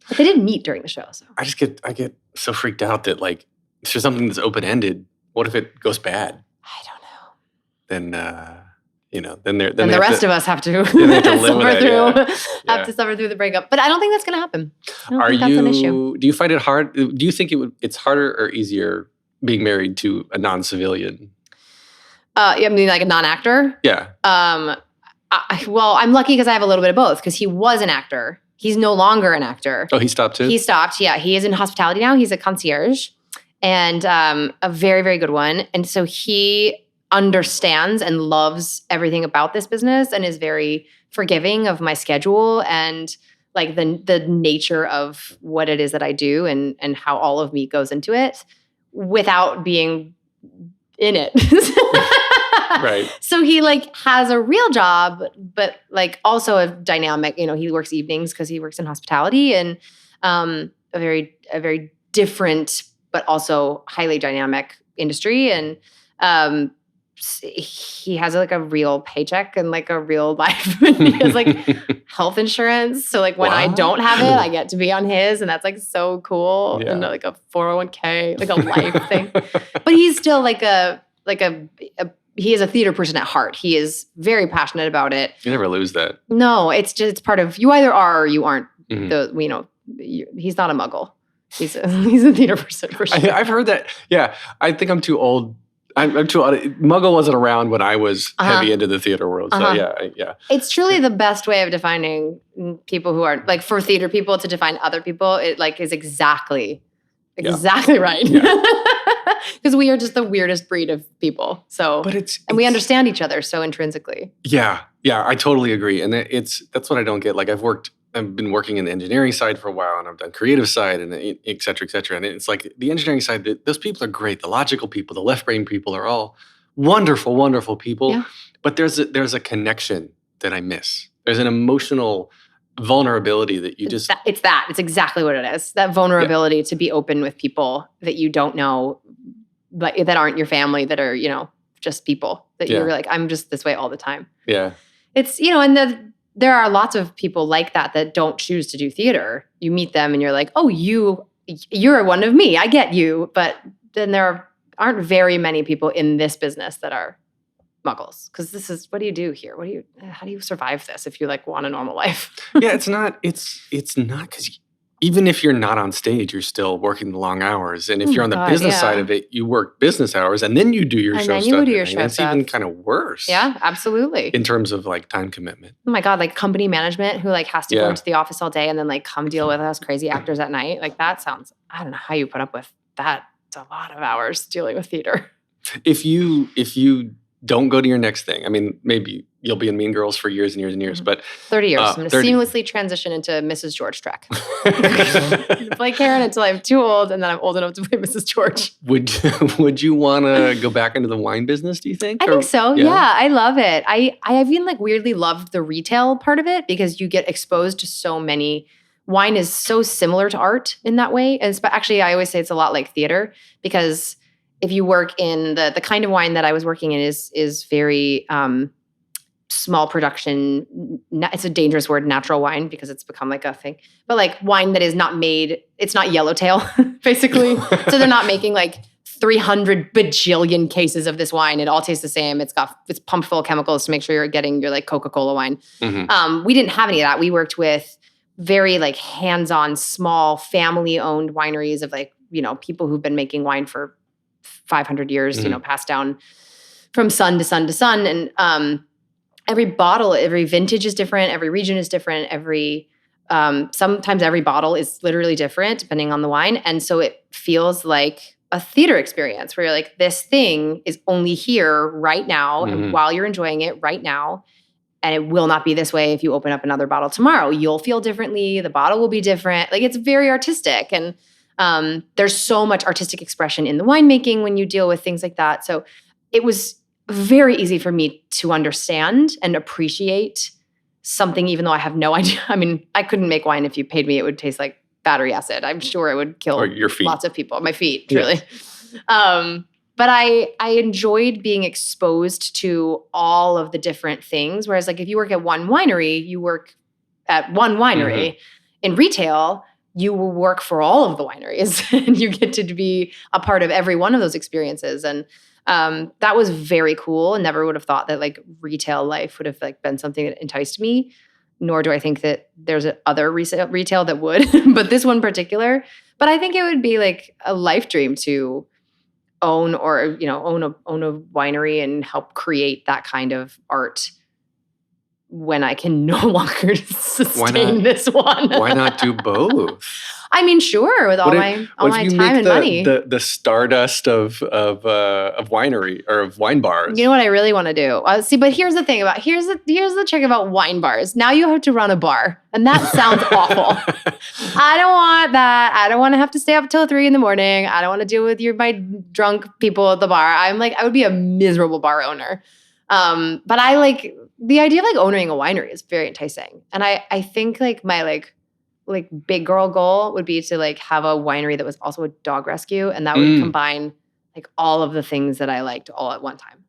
But they didn't meet during the show. So I get so freaked out that like, it's just something that's open-ended. What if it goes bad? I don't know. Then the rest of us have to suffer through the breakup. But I don't think that's going to happen. I don't think that's an issue. Do you find it hard? Do you think it's harder or easier being married to a non-civilian? I mean, like a non-actor? Yeah. Well, I'm lucky because I have a little bit of both because he was an actor. He's no longer an actor. Oh, he stopped too? He stopped, yeah. He is in hospitality now. He's a concierge and a very, very good one. And so he understands and loves everything about this business and is very forgiving of my schedule and like the nature of what it is that I do and how all of me goes into it without being in it. Right. So he like has a real job, but like also a dynamic, he works evenings because he works in hospitality and a very different, but also highly dynamic industry. And he has like a real paycheck and like a real life. He has like health insurance. So like when I don't have it, I get to be on his and that's like so cool. Yeah. And like a 401k, like a life thing. But he's still he is a theater person at heart. He is very passionate about it. You never lose that. No, it's part of, you either are or you aren't. Mm-hmm. He's not a muggle. He's a theater person for sure. I've heard that. Yeah. I think I'm too old. I'm too old. Muggle wasn't around when I was heavy into the theater world. So yeah. It's truly the best way of defining people who are like for theater people to define other people. It like is exactly right. Because we are just the weirdest breed of people. So, and we understand each other so intrinsically. Yeah, I totally agree. And that's what I don't get. Like I've been working in the engineering side for a while, and I've done creative side, and et cetera, et cetera. And it's like the engineering side. Those people are great. The logical people, the left brain people, are all wonderful, wonderful people. Yeah. But there's a connection that I miss. There's an emotional vulnerability that you just. It's exactly what it is. That vulnerability to be open with people that you don't know, but that aren't your family, that are just people that you're like, I'm just this way all the time. Yeah. It's and there are lots of people like that don't choose to do theater. You meet them and you're like, oh, you're one of me. I get you. But then there aren't very many people in this business that are muggles. Because this is, what do you do here? How do you survive this if you like want a normal life? Yeah, it's not because even if you're not on stage, you're still working the long hours. And if you're on the business side of it, you work business hours and then you do your show stuff. And then you do your show stuff. It's even kind of worse. Yeah, absolutely. In terms of like time commitment. Oh my God, like company management who like has to go into the office all day and then like come deal with us crazy actors at night. Like that sounds, I don't know how you put up with that. It's a lot of hours dealing with theater. If you don't go to your next thing, I mean, maybe you'll be in Mean Girls for years and years and years, but 30 years. I'm going to seamlessly transition into Mrs. George Trek. Play Karen until I'm too old, and then I'm old enough to play Mrs. George. Would you want to go back into the wine business, do you think? I think so. Yeah, I love it. I have even like weirdly loved the retail part of it because you get exposed to so many. Wine is so similar to art in that way. But actually, I always say it's a lot like theater because if you work in the kind of wine that I was working in is very small production. It's a dangerous word, natural wine, because it's become like a thing. But like wine that is not made, it's not yellowtail, basically. So they're not making like 300 bajillion cases of this wine. It all tastes the same. It's pumped full of chemicals to make sure you're getting your like Coca-Cola wine. Mm-hmm. We didn't have any of that. We worked with very like hands-on, small, family-owned wineries of like, people who've been making wine for 500 years, mm-hmm. Passed down from son to son to son. And every bottle, every vintage is different. Every region is different. Sometimes every bottle is literally different depending on the wine. And so it feels like a theater experience where you're like, this thing is only here right now. Mm-hmm. And while you're enjoying it right now, and it will not be this way if you open up another bottle tomorrow. You'll feel differently. The bottle will be different. Like it's very artistic. And there's so much artistic expression in the winemaking when you deal with things like that. So it was very easy for me to understand and appreciate something, even though I have no idea. I mean, I couldn't make wine. If you paid me, it would taste like battery acid. I'm sure it would kill or your feet. Lots of people. My feet, truly. Yes. But I enjoyed being exposed to all of the different things. Whereas like if you work at one winery, you work at one winery. Mm-hmm. In retail, you will work for all of the wineries and you get to be a part of every one of those experiences. And that was very cool. And never would have thought that like retail life would have like been something that enticed me. Nor do I think that there's other retail that would, but this one in particular. But I think it would be like a life dream to own or, own a winery and help create that kind of art when I can no longer sustain this one. Why not do both? I mean, sure, with all my time and money. The stardust of winery or of wine bars. You know what I really want to do? See, but here's the thing here's the trick about wine bars. Now you have to run a bar, and that sounds awful. I don't want that. I don't want to have to stay up till 3 a.m. I don't want to deal with my drunk people at the bar. I would be a miserable bar owner. But I like the idea of like owning a winery is very enticing, and I think like my like big girl goal would be to like have a winery that was also a dog rescue, and that would combine like all of the things that I liked all at one time.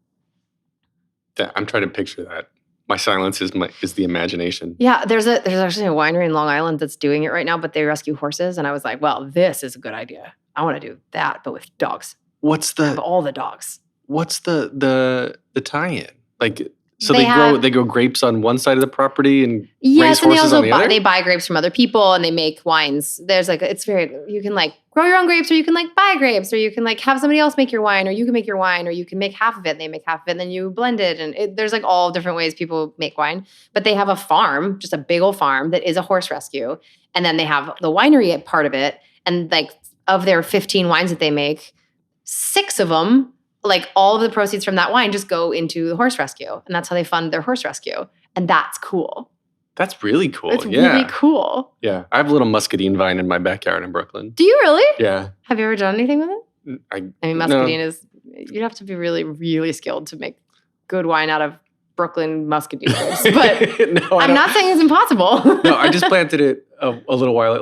I'm trying to picture that. My silence is the imagination. Yeah, there's actually a winery in Long Island that's doing it right now, but they rescue horses, and I was like, well, this is a good idea. I want to do that, but with dogs. All the dogs? What's the tie-in? Like, so they grow grapes on one side of the property and raise horses on the other? They buy grapes from other people and they make wines. There's like, you can like grow your own grapes, or you can like buy grapes, or you can like have somebody else make your wine, or you can make your wine, or you can make half of it and they make half of it and then you blend it. And there's like all different ways people make wine. But they have a farm, just a big old farm that is a horse rescue. And then they have the winery part of it. And like of their 15 wines that they make, 6 of them, like all of the proceeds from that wine just go into the horse rescue. And that's how they fund their horse rescue. And that's cool. That's really cool. It's really cool. Yeah. I have a little muscadine vine in my backyard in Brooklyn. Do you really? Yeah. Have you ever done anything with it? I mean, muscadine is, you'd have to be really, really skilled to make good wine out of Brooklyn muscadine grapes. But I'm not saying it's impossible. No, I just planted it a little while,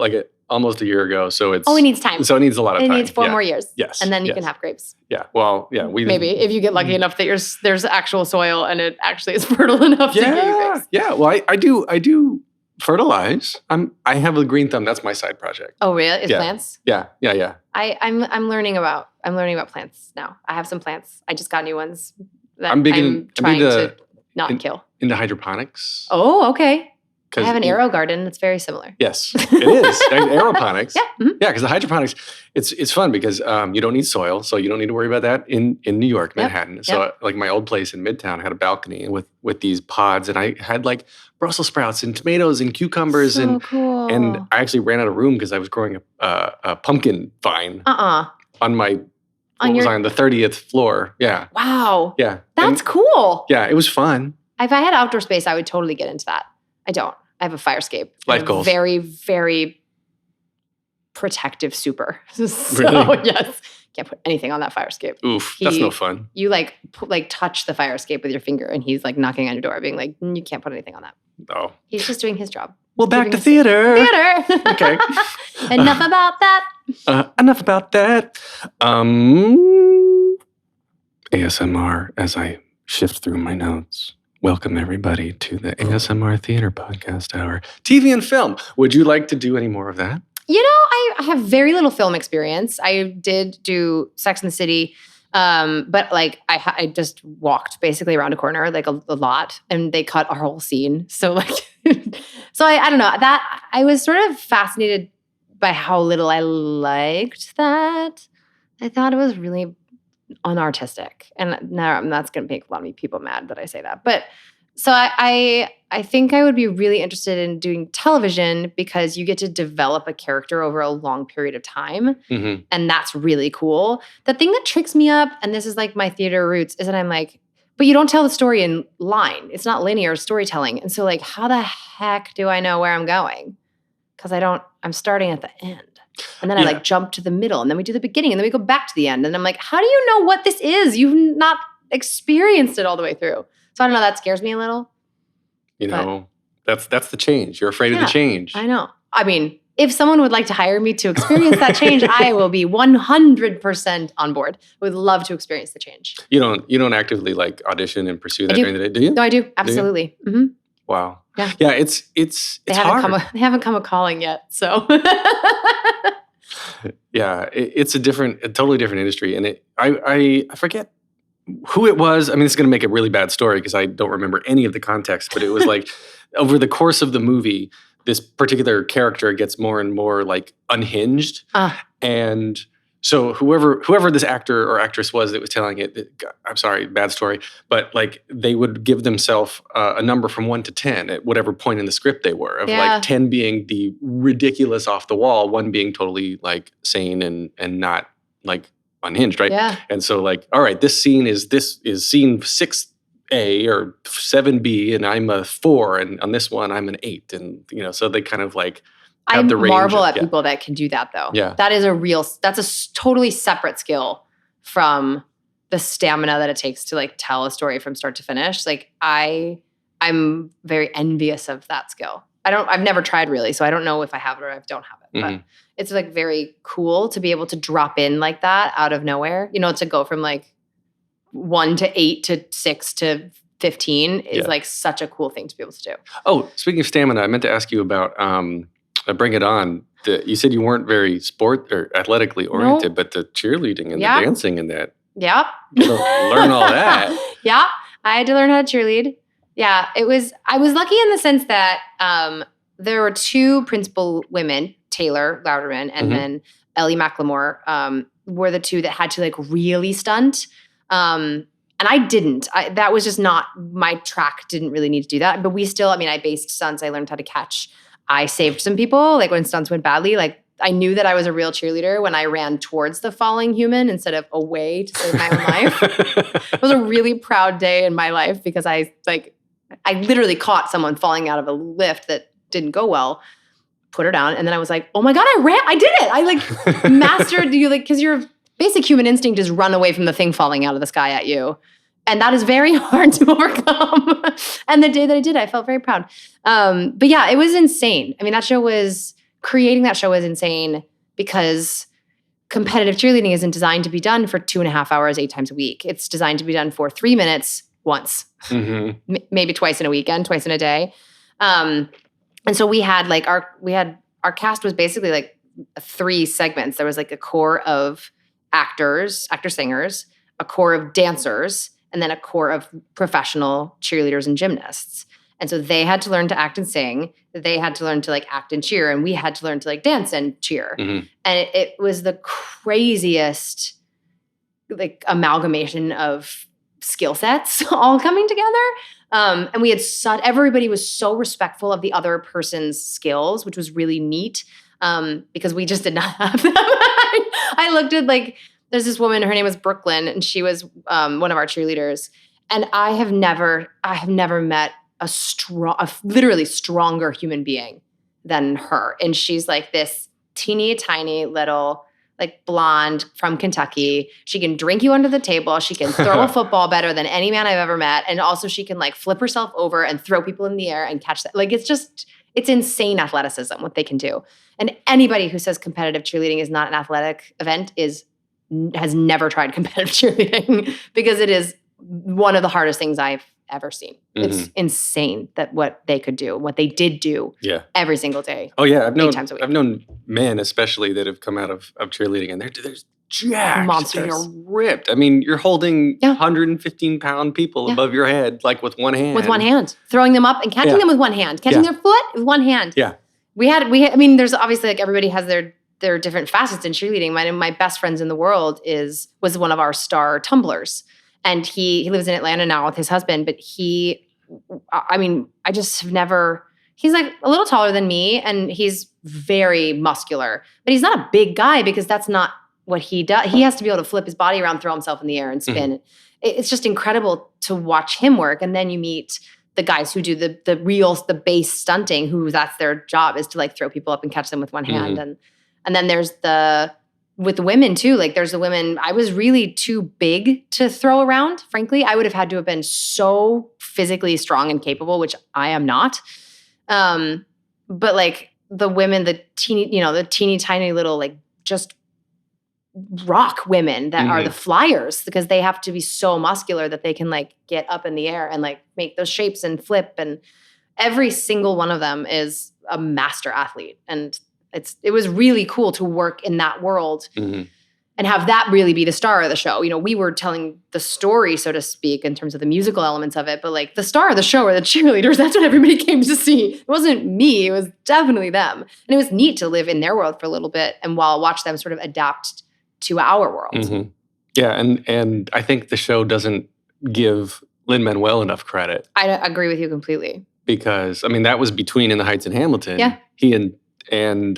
almost a year ago. So it needs time. So it needs a lot of time. It needs 4 more years. Yes. And then you can have grapes. Yeah. Well, yeah. Maybe if you get lucky enough that there's actual soil and it actually is fertile enough to give you grapes. Yeah. Well, I do fertilize. I have a green thumb. That's my side project. Oh, really? Plants? Yeah. I'm learning about plants now. I have some plants. I just got new ones that I'm trying to not kill. Into hydroponics. Oh, okay. I have an aero garden that's very similar. Yes, it is. Aeroponics. Yeah. Mm-hmm. Yeah, because the hydroponics, it's fun because you don't need soil, so you don't need to worry about that in New York, Manhattan. Yep. So like my old place in Midtown had a balcony with these pods, and I had like Brussels sprouts and tomatoes and cucumbers. Cool. And I actually ran out of room because I was growing a pumpkin vine on my on the 30th floor. Yeah. Wow. Yeah. That's cool. Yeah, it was fun. If I had outdoor space, I would totally get into that. I don't. I have a fire escape. Life goals. Very, very protective super. So, really? Yes. Can't put anything on that fire escape. Oof, that's no fun. You touch the fire escape with your finger and he's like knocking on your door being like, you can't put anything on that. Oh. He's just doing his job. Well, back to theater. Okay. Enough about that. Enough about that. ASMR as I shift through my notes. Welcome, everybody, to the ASMR Theater Podcast Hour. TV and film. Would you like to do any more of that? You know, I have very little film experience. I did do Sex and the City, but like I just walked basically around a corner, like a lot, and they cut our whole scene. So like, I don't know. That I was sort of fascinated by how little I liked that. I thought it was really unartistic. And now that's going to make a lot of people mad that I say that. But so I think I would be really interested in doing television because you get to develop a character over a long period of time. Mm-hmm. And that's really cool. The thing that tricks me up, and this is like my theater roots, is that I'm like, but you don't tell the story in line. It's not linear storytelling. And so like, how the heck do I know where I'm going? Because I'm starting at the end. And then I like jump to the middle, and then we do the beginning, and then we go back to the end. And I'm like, how do you know what this is? You've not experienced it all the way through. So I don't know, that scares me a little. You know, That's the change. You're afraid of the change. I know. I mean, if someone would like to hire me to experience that change, I will be 100% on board. Would love to experience the change. You don't actively like audition and pursue that during the day, do you? No, I do. Absolutely. Mm-hmm. Wow. Yeah. Yeah. It's hard. They haven't come a calling yet. So. Yeah, it's a totally different industry, and I forget who it was. I mean, this is going to make a really bad story because I don't remember any of the context. But it was like over the course of the movie, this particular character gets more and more like unhinged, and so whoever this actor or actress was that was telling it, I'm sorry, bad story, but like they would give themselves a number from 1 to 10 at whatever point in the script they were, of like 10 being the ridiculous off the wall, 1 being totally like sane and not like unhinged, right? Yeah. And so like, all right, this scene is scene 6A or 7B, and I'm a 4, and on this one I'm an 8, and so they kind of like. I marvel at people that can do that, though. Yeah. That's a totally separate skill from the stamina that it takes to like tell a story from start to finish. Like I'm very envious of that skill. I've never tried really, so I don't know if I have it or I don't have it. But it's like very cool to be able to drop in like that out of nowhere. To go from like 1 to 8 to 6 to 15 is like such a cool thing to be able to do. Oh, speaking of stamina, I meant to ask you about Bring It On. You said you weren't very sport or athletically oriented, but the cheerleading and the dancing and that. Yep. Learn all that. Yeah. I had to learn how to cheerlead. Yeah. I was lucky in the sense that there were 2 principal women, Taylor Louderman and then Ellie McLemore, were the 2 that had to like really stunt. And I didn't. That was just not, my track didn't really need to do that. But I based stunts. I learned how to catch. I saved some people, like when stunts went badly. Like I knew that I was a real cheerleader when I ran towards the falling human instead of away to save my own life. It was a really proud day in my life because I literally caught someone falling out of a lift that didn't go well, put her down, and then I was like, oh my God, I did it. I like mastered because your basic human instinct is run away from the thing falling out of the sky at you. And that is very hard to overcome. And the day that I did, I felt very proud. But yeah, it was insane. I mean, creating that show was insane because competitive cheerleading isn't designed to be done for 2.5 hours, 8 times a week. It's designed to be done for 3 minutes once, maybe twice in a weekend, twice in a day. And so we had like our cast was basically like 3 segments. There was like a core of actor-singers, a core of dancers, and then a core of professional cheerleaders and gymnasts. And so they had to learn to act and sing. They had to learn to like act and cheer. And we had to learn to like dance and cheer. And it was the craziest like amalgamation of skill sets all coming together. And we had everybody was so respectful of the other person's skills, which was really neat because we just did not have them. I looked at like, there's this woman, her name was Brooklyn, and she was one of our cheerleaders. And I have never met a literally stronger human being than her. And she's like this teeny tiny little like blonde from Kentucky. She can drink you under the table. She can throw a football better than any man I've ever met. And also she can like flip herself over and throw people in the air and catch that. Like it's insane athleticism what they can do. And anybody who says competitive cheerleading is not an athletic event has never tried competitive cheerleading because it is one of the hardest things I've ever seen. It's insane that what they could do, what they did do every single day. Oh yeah, times a week. I've known men especially that have come out of cheerleading and they're jacked. Monsters. They are ripped. I mean, you're holding 115-pound people above your head like with one hand. With one hand. Throwing them up and catching them with one hand. Catching their foot with one hand. Yeah. We had I mean, there's obviously like everybody has their different facets in cheerleading. My best friends in the world was one of our star tumblers. And he lives in Atlanta now with his husband, but he's like a little taller than me and he's very muscular, but he's not a big guy because that's not what he does. He has to be able to flip his body around, throw himself in the air and spin. It's just incredible to watch him work. And then you meet the guys who do the base stunting, who that's their job is to like throw people up and catch them with one hand. And then there's with the women too, like there's the women, I was really too big to throw around, frankly. I would have had to have been so physically strong and capable, which I am not. But like the women, the teeny tiny little like just rock women that are the flyers, because they have to be so muscular that they can like get up in the air and like make those shapes and flip, and every single one of them is a master athlete. And it was really cool to work in that world and have that really be the star of the show. You know, we were telling the story, so to speak, in terms of the musical elements of it, but like the star of the show are the cheerleaders. That's what everybody came to see. It wasn't me. It was definitely them. And it was neat to live in their world for a little bit and while watch them sort of adapt to our world. Yeah, and I think the show doesn't give Lin-Manuel enough credit. I agree with you completely. Because, I mean, that was between In the Heights and Hamilton. Yeah. He and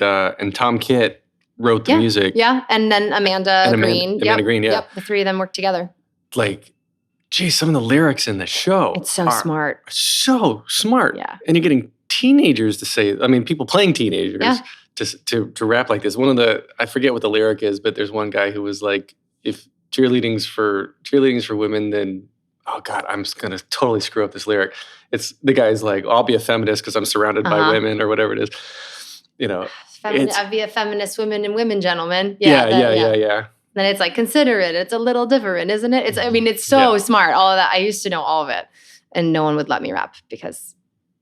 Tom Kitt wrote the music. Yeah, and then Amanda Green. Amanda Green, yeah. Yep, the three of them worked together. Like, geez, some of the lyrics in the show It's so smart. So smart. Yeah. And you're getting teenagers to say, I mean, people playing teenagers to rap like this. One of the, I forget what the lyric is, but there's one guy who was like, if cheerleading's for women, then, oh God, I'm going to totally screw up this lyric. It's, the guy's like, I'll be a feminist because I'm surrounded by women, or whatever it is. You know. I'd be a feminist women, gentlemen. Yeah. Then it's like, consider it. It's a little different, isn't it? It's so smart. All of that. I used to know all of it. And no one would let me rap because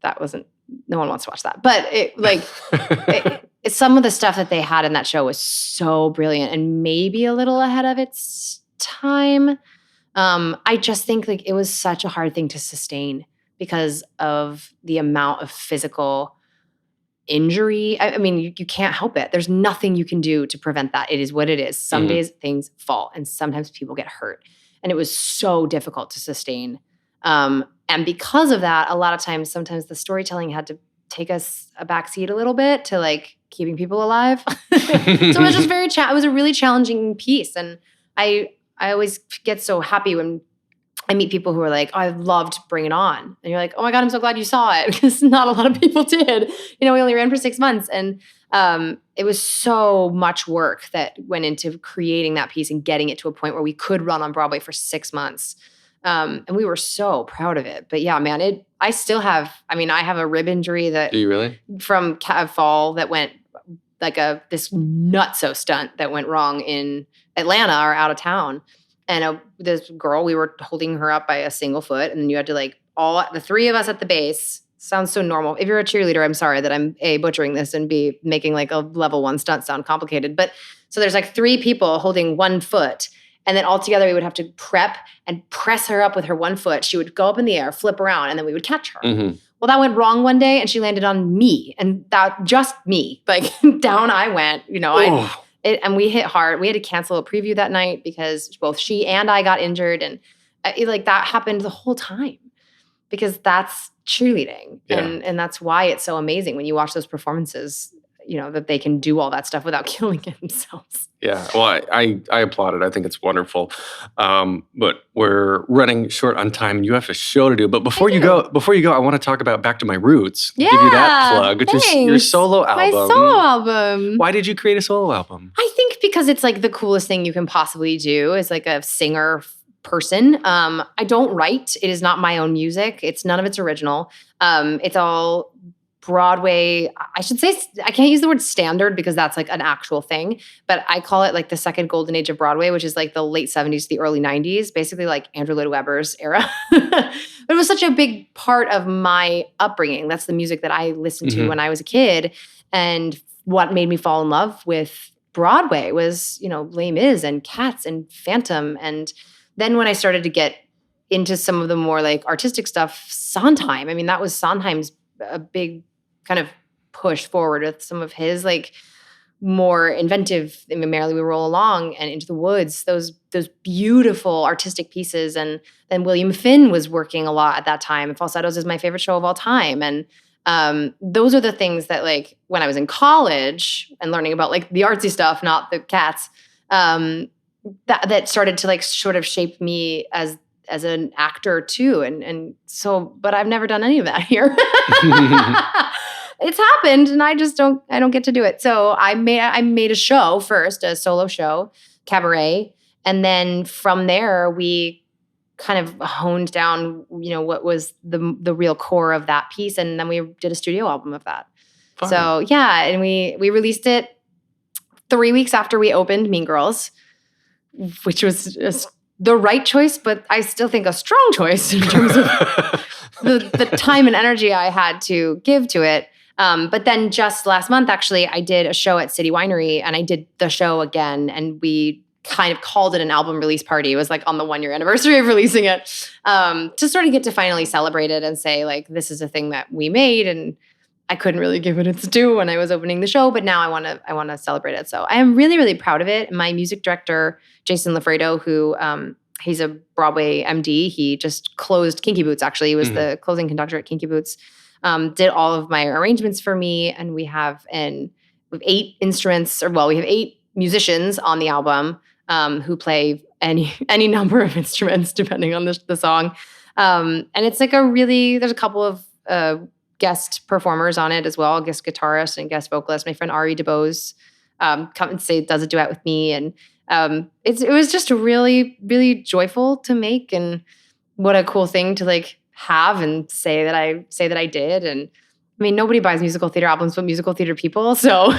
no one wants to watch that. But some of the stuff that they had in that show was so brilliant and maybe a little ahead of its time. I just think like it was such a hard thing to sustain because of the amount of physical injury. I mean, you can't help it. There's nothing you can do to prevent that. It is what it is. Some days things fall and sometimes people get hurt. And it was so difficult to sustain. And because of that, a lot of times, sometimes the storytelling had to take us a backseat a little bit to like keeping people alive. So it was just it was a really challenging piece. And I always get so happy when I meet people who are like, oh, I loved Bring It On. And you're like, oh my God, I'm so glad you saw it, because not a lot of people did. You know, we only ran for 6 months. And it was so much work that went into creating that piece and getting it to a point where we could run on Broadway for 6 months. And we were so proud of it. But yeah, man, I still have, I have a rib injury that. Do you really? From fall that went like this nutso stunt that went wrong in Atlanta or out of town. And this girl, we were holding her up by a single foot, and then you had to like the three of us at the base. Sounds so normal. If you're a cheerleader, I'm sorry that I'm A, butchering this, and B, making like a level 1 stunt sound complicated. But so there's like 3 people holding 1 foot, and then all together we would have to prep and press her up with her 1 foot. She would go up in the air, flip around, and then we would catch her. Well, that went wrong one day, and she landed on me, and that just me, like down I went. You know, and we hit hard. We had to cancel a preview that night because both she and I got injured. And that happened the whole time because that's cheerleading. Yeah. And that's why it's so amazing when you watch those performances, you know, that they can do all that stuff without killing themselves. Yeah. Well, I applaud it. I think it's wonderful. But we're running short on time. You have a show to do. But before you go, I want to talk about Back to My Roots. Yeah, give you that plug, which is your solo album. My solo album. Why did you create a solo album? I think because it's like the coolest thing you can possibly do as like a singer person. I don't write. It is not my own music. None of it's original. It's all Broadway. I should say, I can't use the word standard because that's like an actual thing, but I call it like the second golden age of Broadway, which is like the late 70s to the early 90s, basically like Andrew Lloyd Webber's era. But it was such a big part of my upbringing. That's the music that I listened to when I was a kid. And what made me fall in love with Broadway was, you know, Les Mis and Cats and Phantom. And then when I started to get into some of the more like artistic stuff, Sondheim. I mean, that was Sondheim's a big kind of push forward with some of his like more inventive, Merrily We Roll Along and Into the Woods, those beautiful artistic pieces. And then William Finn was working a lot at that time. And Falsettos is my favorite show of all time. And those are the things that like when I was in college and learning about like the artsy stuff, not the Cats, that started to like sort of shape me as an actor too. And so, but I've never done any of that here. It's happened and I don't get to do it. So I made a show first, a solo show, Cabaret. And then from there we kind of honed down, what was the real core of that piece. And then we did a studio album of that. Fun. So yeah, and we released it 3 weeks after we opened Mean Girls, which was the right choice, but I still think a strong choice in terms of the time and energy I had to give to it. But then just last month, actually, I did a show at City Winery, and I did the show again, and we kind of called it an album release party. It was like on the 1-year anniversary of releasing it, to sort of get to finally celebrate it and say, like, this is a thing that we made, and I couldn't really give it its due when I was opening the show, but now I want to celebrate it. So I am really, really proud of it. My music director, Jason Lafredo, who he's a Broadway MD. He just closed Kinky Boots, actually. He was the closing conductor at Kinky Boots. Did all of my arrangements for me, and we have 8 instruments, we have 8 musicians on the album who play any number of instruments depending on the song. And it's like there's a couple of guest performers on it as well, guest guitarist and guest vocalist. My friend Ari DeBose does a duet with me, and it was just really, really joyful to make, and what a cool thing to like have and say that I did. And I mean, nobody buys musical theater albums but musical theater people, so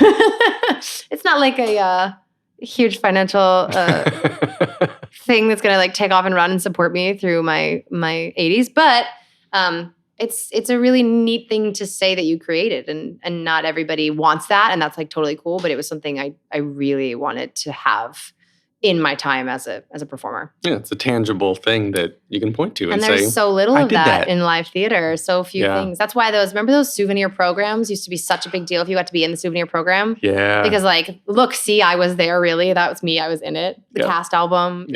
it's not like a huge financial thing that's gonna like take off and run and support me through my 80s, but it's a really neat thing to say that you created, and not everybody wants that, and that's like totally cool, but it was something I really wanted to have in my time as a performer. Yeah, it's a tangible thing that you can point to and say, there's so little of that in live theater, so few things. That's why remember those souvenir programs used to be such a big deal if you got to be in the souvenir program? Yeah. Because like, look, see, I was there, really. That was me. I was in it. The cast album,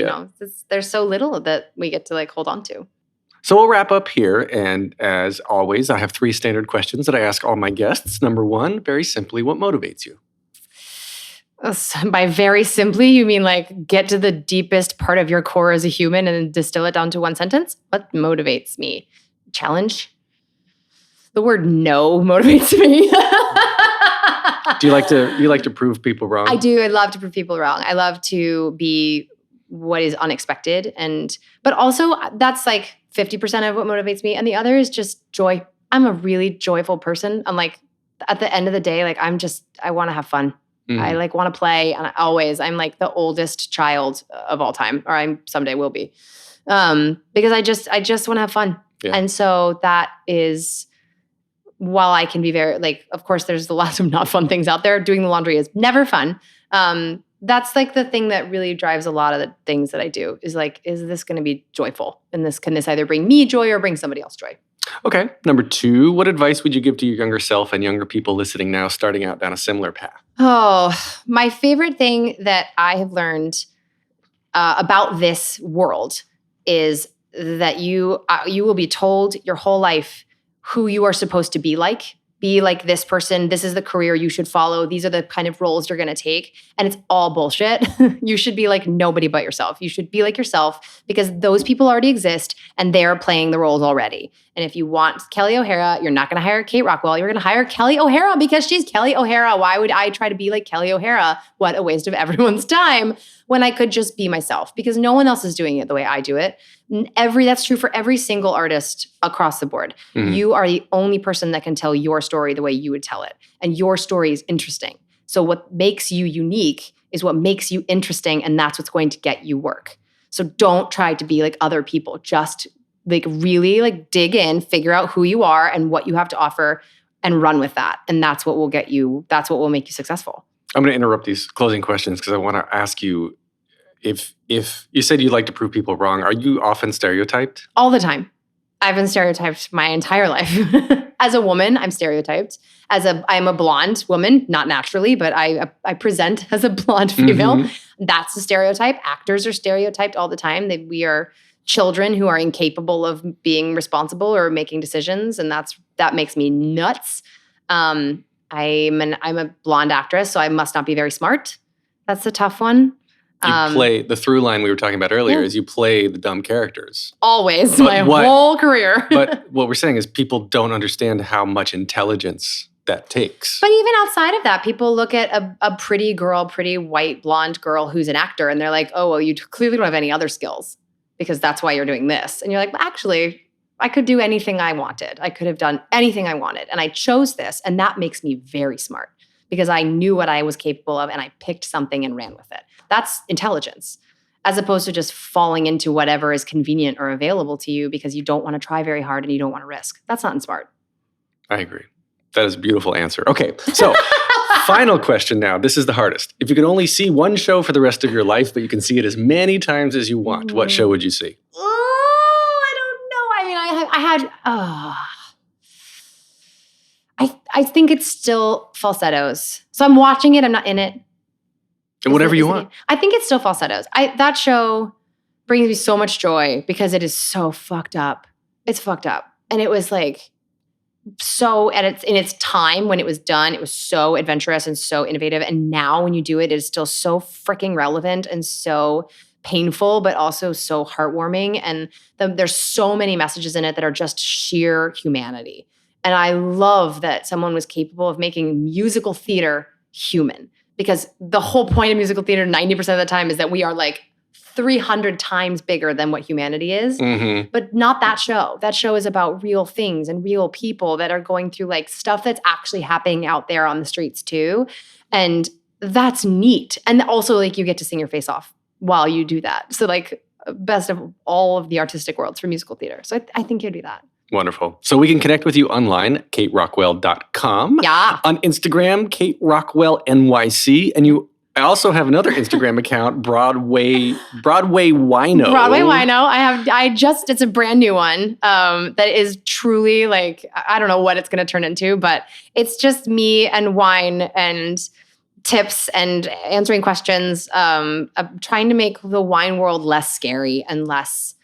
there's so little that we get to like hold on to. So we'll wrap up here, and as always, I have 3 standard questions that I ask all my guests. Number 1, very simply, what motivates you? By very simply, you mean like get to the deepest part of your core as a human and distill it down to one sentence? What motivates me? Challenge? The word no motivates me. Do you like to prove people wrong? I do. I love to prove people wrong. I love to be what is unexpected, but also that's like 50% of what motivates me, and the other is just joy. I'm a really joyful person. I'm like, at the end of the day, like I want to have fun. I like want to play, and I'm like the oldest child of all time, or I someday will be, because I just want to have fun. Yeah. And so that is, while I can be very like, of course there's lots of not fun things out there. Doing the laundry is never fun. That's like the thing that really drives a lot of the things that I do is like, is this going to be joyful? And can this either bring me joy or bring somebody else joy? Okay. Number 2, what advice would you give to your younger self and younger people listening now, starting out down a similar path? Oh, my favorite thing that I have learned about this world is that you will be told your whole life who you are supposed to be like. Be like this person. This is the career you should follow. These are the kind of roles you're going to take. And it's all bullshit. You should be like nobody but yourself. You should be like yourself because those people already exist and they're playing the roles already. And if you want Kelly O'Hara, you're not going to hire Kate Rockwell. You're going to hire Kelly O'Hara because she's Kelly O'Hara. Why would I try to be like Kelly O'Hara? What a waste of everyone's time when I could just be myself because no one else is doing it the way I do it. That's true for every single artist across the board. Mm-hmm. You are the only person that can tell your story the way you would tell it. And your story is interesting. So what makes you unique is what makes you interesting, and that's what's going to get you work. So don't try to be like other people. Just like really like dig in, figure out who you are and what you have to offer and run with that. And that's what will get you, that's what will make you successful. I'm going to interrupt these closing questions because I want to ask you, if you said you like to prove people wrong, are you often stereotyped? All the time. I've been stereotyped my entire life. As a woman, I'm stereotyped. I'm a blonde woman, not naturally, but I present as a blonde female. Mm-hmm. That's a stereotype. Actors are stereotyped all the time. We are children who are incapable of being responsible or making decisions, and that makes me nuts. I'm a blonde actress, so I must not be very smart. That's a tough one. You play, the through line we were talking about earlier is you play the dumb characters. Always, whole career. But what we're saying is people don't understand how much intelligence that takes. But even outside of that, people look at a pretty girl, pretty white blonde girl who's an actor, and they're like, oh, well, you clearly don't have any other skills because that's why you're doing this. And you're like, well, actually, I could do anything I wanted. I could have done anything I wanted. And I chose this. And that makes me very smart because I knew what I was capable of and I picked something and ran with it. That's intelligence, as opposed to just falling into whatever is convenient or available to you because you don't want to try very hard and you don't want to risk. That's not smart. I agree. That is a beautiful answer. Okay, so final question now. This is the hardest. If you could only see one show for the rest of your life, but you can see it as many times as you want, what show would you see? I think it's still falsettos. So I'm watching it. I'm not in it. And whatever you want. I think it's still falsettos. That show brings me so much joy because it is so fucked up. It's fucked up. And it was like so in its time when it was done, it was so adventurous and so innovative. And now when you do it, it is still so freaking relevant and so painful, but also so heartwarming. And there's so many messages in it that are just sheer humanity. And I love that someone was capable of making musical theater human, because the whole point of musical theater 90% of the time is that we are like 300 times bigger than what humanity is. Mm-hmm. But not that show. That show is about real things and real people that are going through like stuff that's actually happening out there on the streets too. And that's neat. And also like you get to sing your face off while you do that. So like best of all of the artistic worlds for musical theater. So I think you'd do that. Wonderful. So we can connect with you online, katerockwell.com. Yeah. On Instagram, Kate Rockwell NYC. And I also have another Instagram account, Broadway Wino. Broadway Wino. It's a brand new one that is truly like, I don't know what it's going to turn into, but it's just me and wine and tips and answering questions. I'm trying to make the wine world less scary and less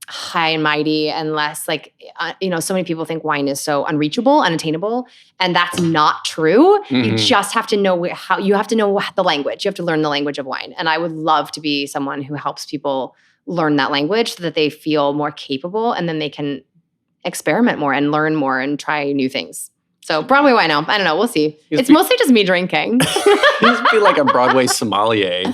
high and mighty and less like, so many people think wine is so unreachable, unattainable, and that's not true. Mm-hmm. You just have to know the language. You have to learn the language of wine. And I would love to be someone who helps people learn that language so that they feel more capable and then they can experiment more and learn more and try new things. So Broadway Wino, I don't know. We'll see. It's mostly just me drinking. You just be like a Broadway sommelier.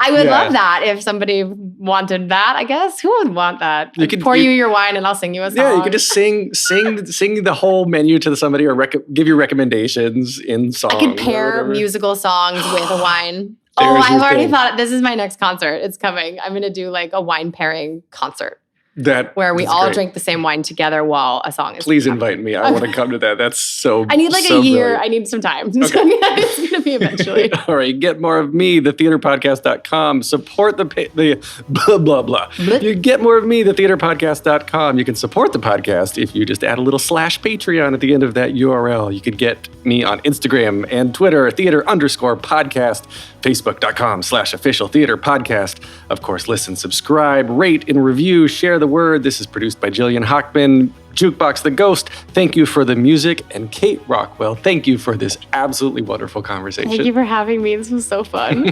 I would love that if somebody wanted that, I guess. Who would want that? I could pour you your wine and I'll sing you a song. Yeah, you could just sing the whole menu to somebody or give you recommendations in songs. I could pair musical songs with a wine. I've already thought, this is my next concert. It's coming. I'm going to do like a wine pairing concert. Where we all drink the same wine together while a song is Please invite me. I want to come to that. That's so I need like a year. Brilliant. I need some time. Okay. It's going to be eventually. All right. Get more of me, thetheaterpodcast.com. Support the blah, blah, blah. You get more of me, thetheaterpodcast.com. You can support the podcast if you just add a little /Patreon at the end of that URL. You could get me on Instagram and Twitter, theater_podcast, facebook.com/officialtheaterpodcast. Of course, listen, subscribe, rate, and review, share the word. This is produced by Jillian Hochman, Jukebox the Ghost. Thank you for the music. And Kate Rockwell, thank you for this absolutely wonderful conversation. Thank you for having me. This was so fun.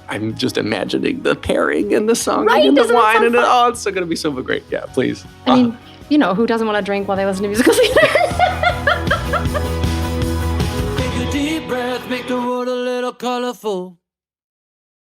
I'm just imagining the pairing and the song and the wine. And it's so going to be so great. Yeah, please. I mean, who doesn't want to drink while they listen to musical theater? Take a deep breath, make the world a little colorful.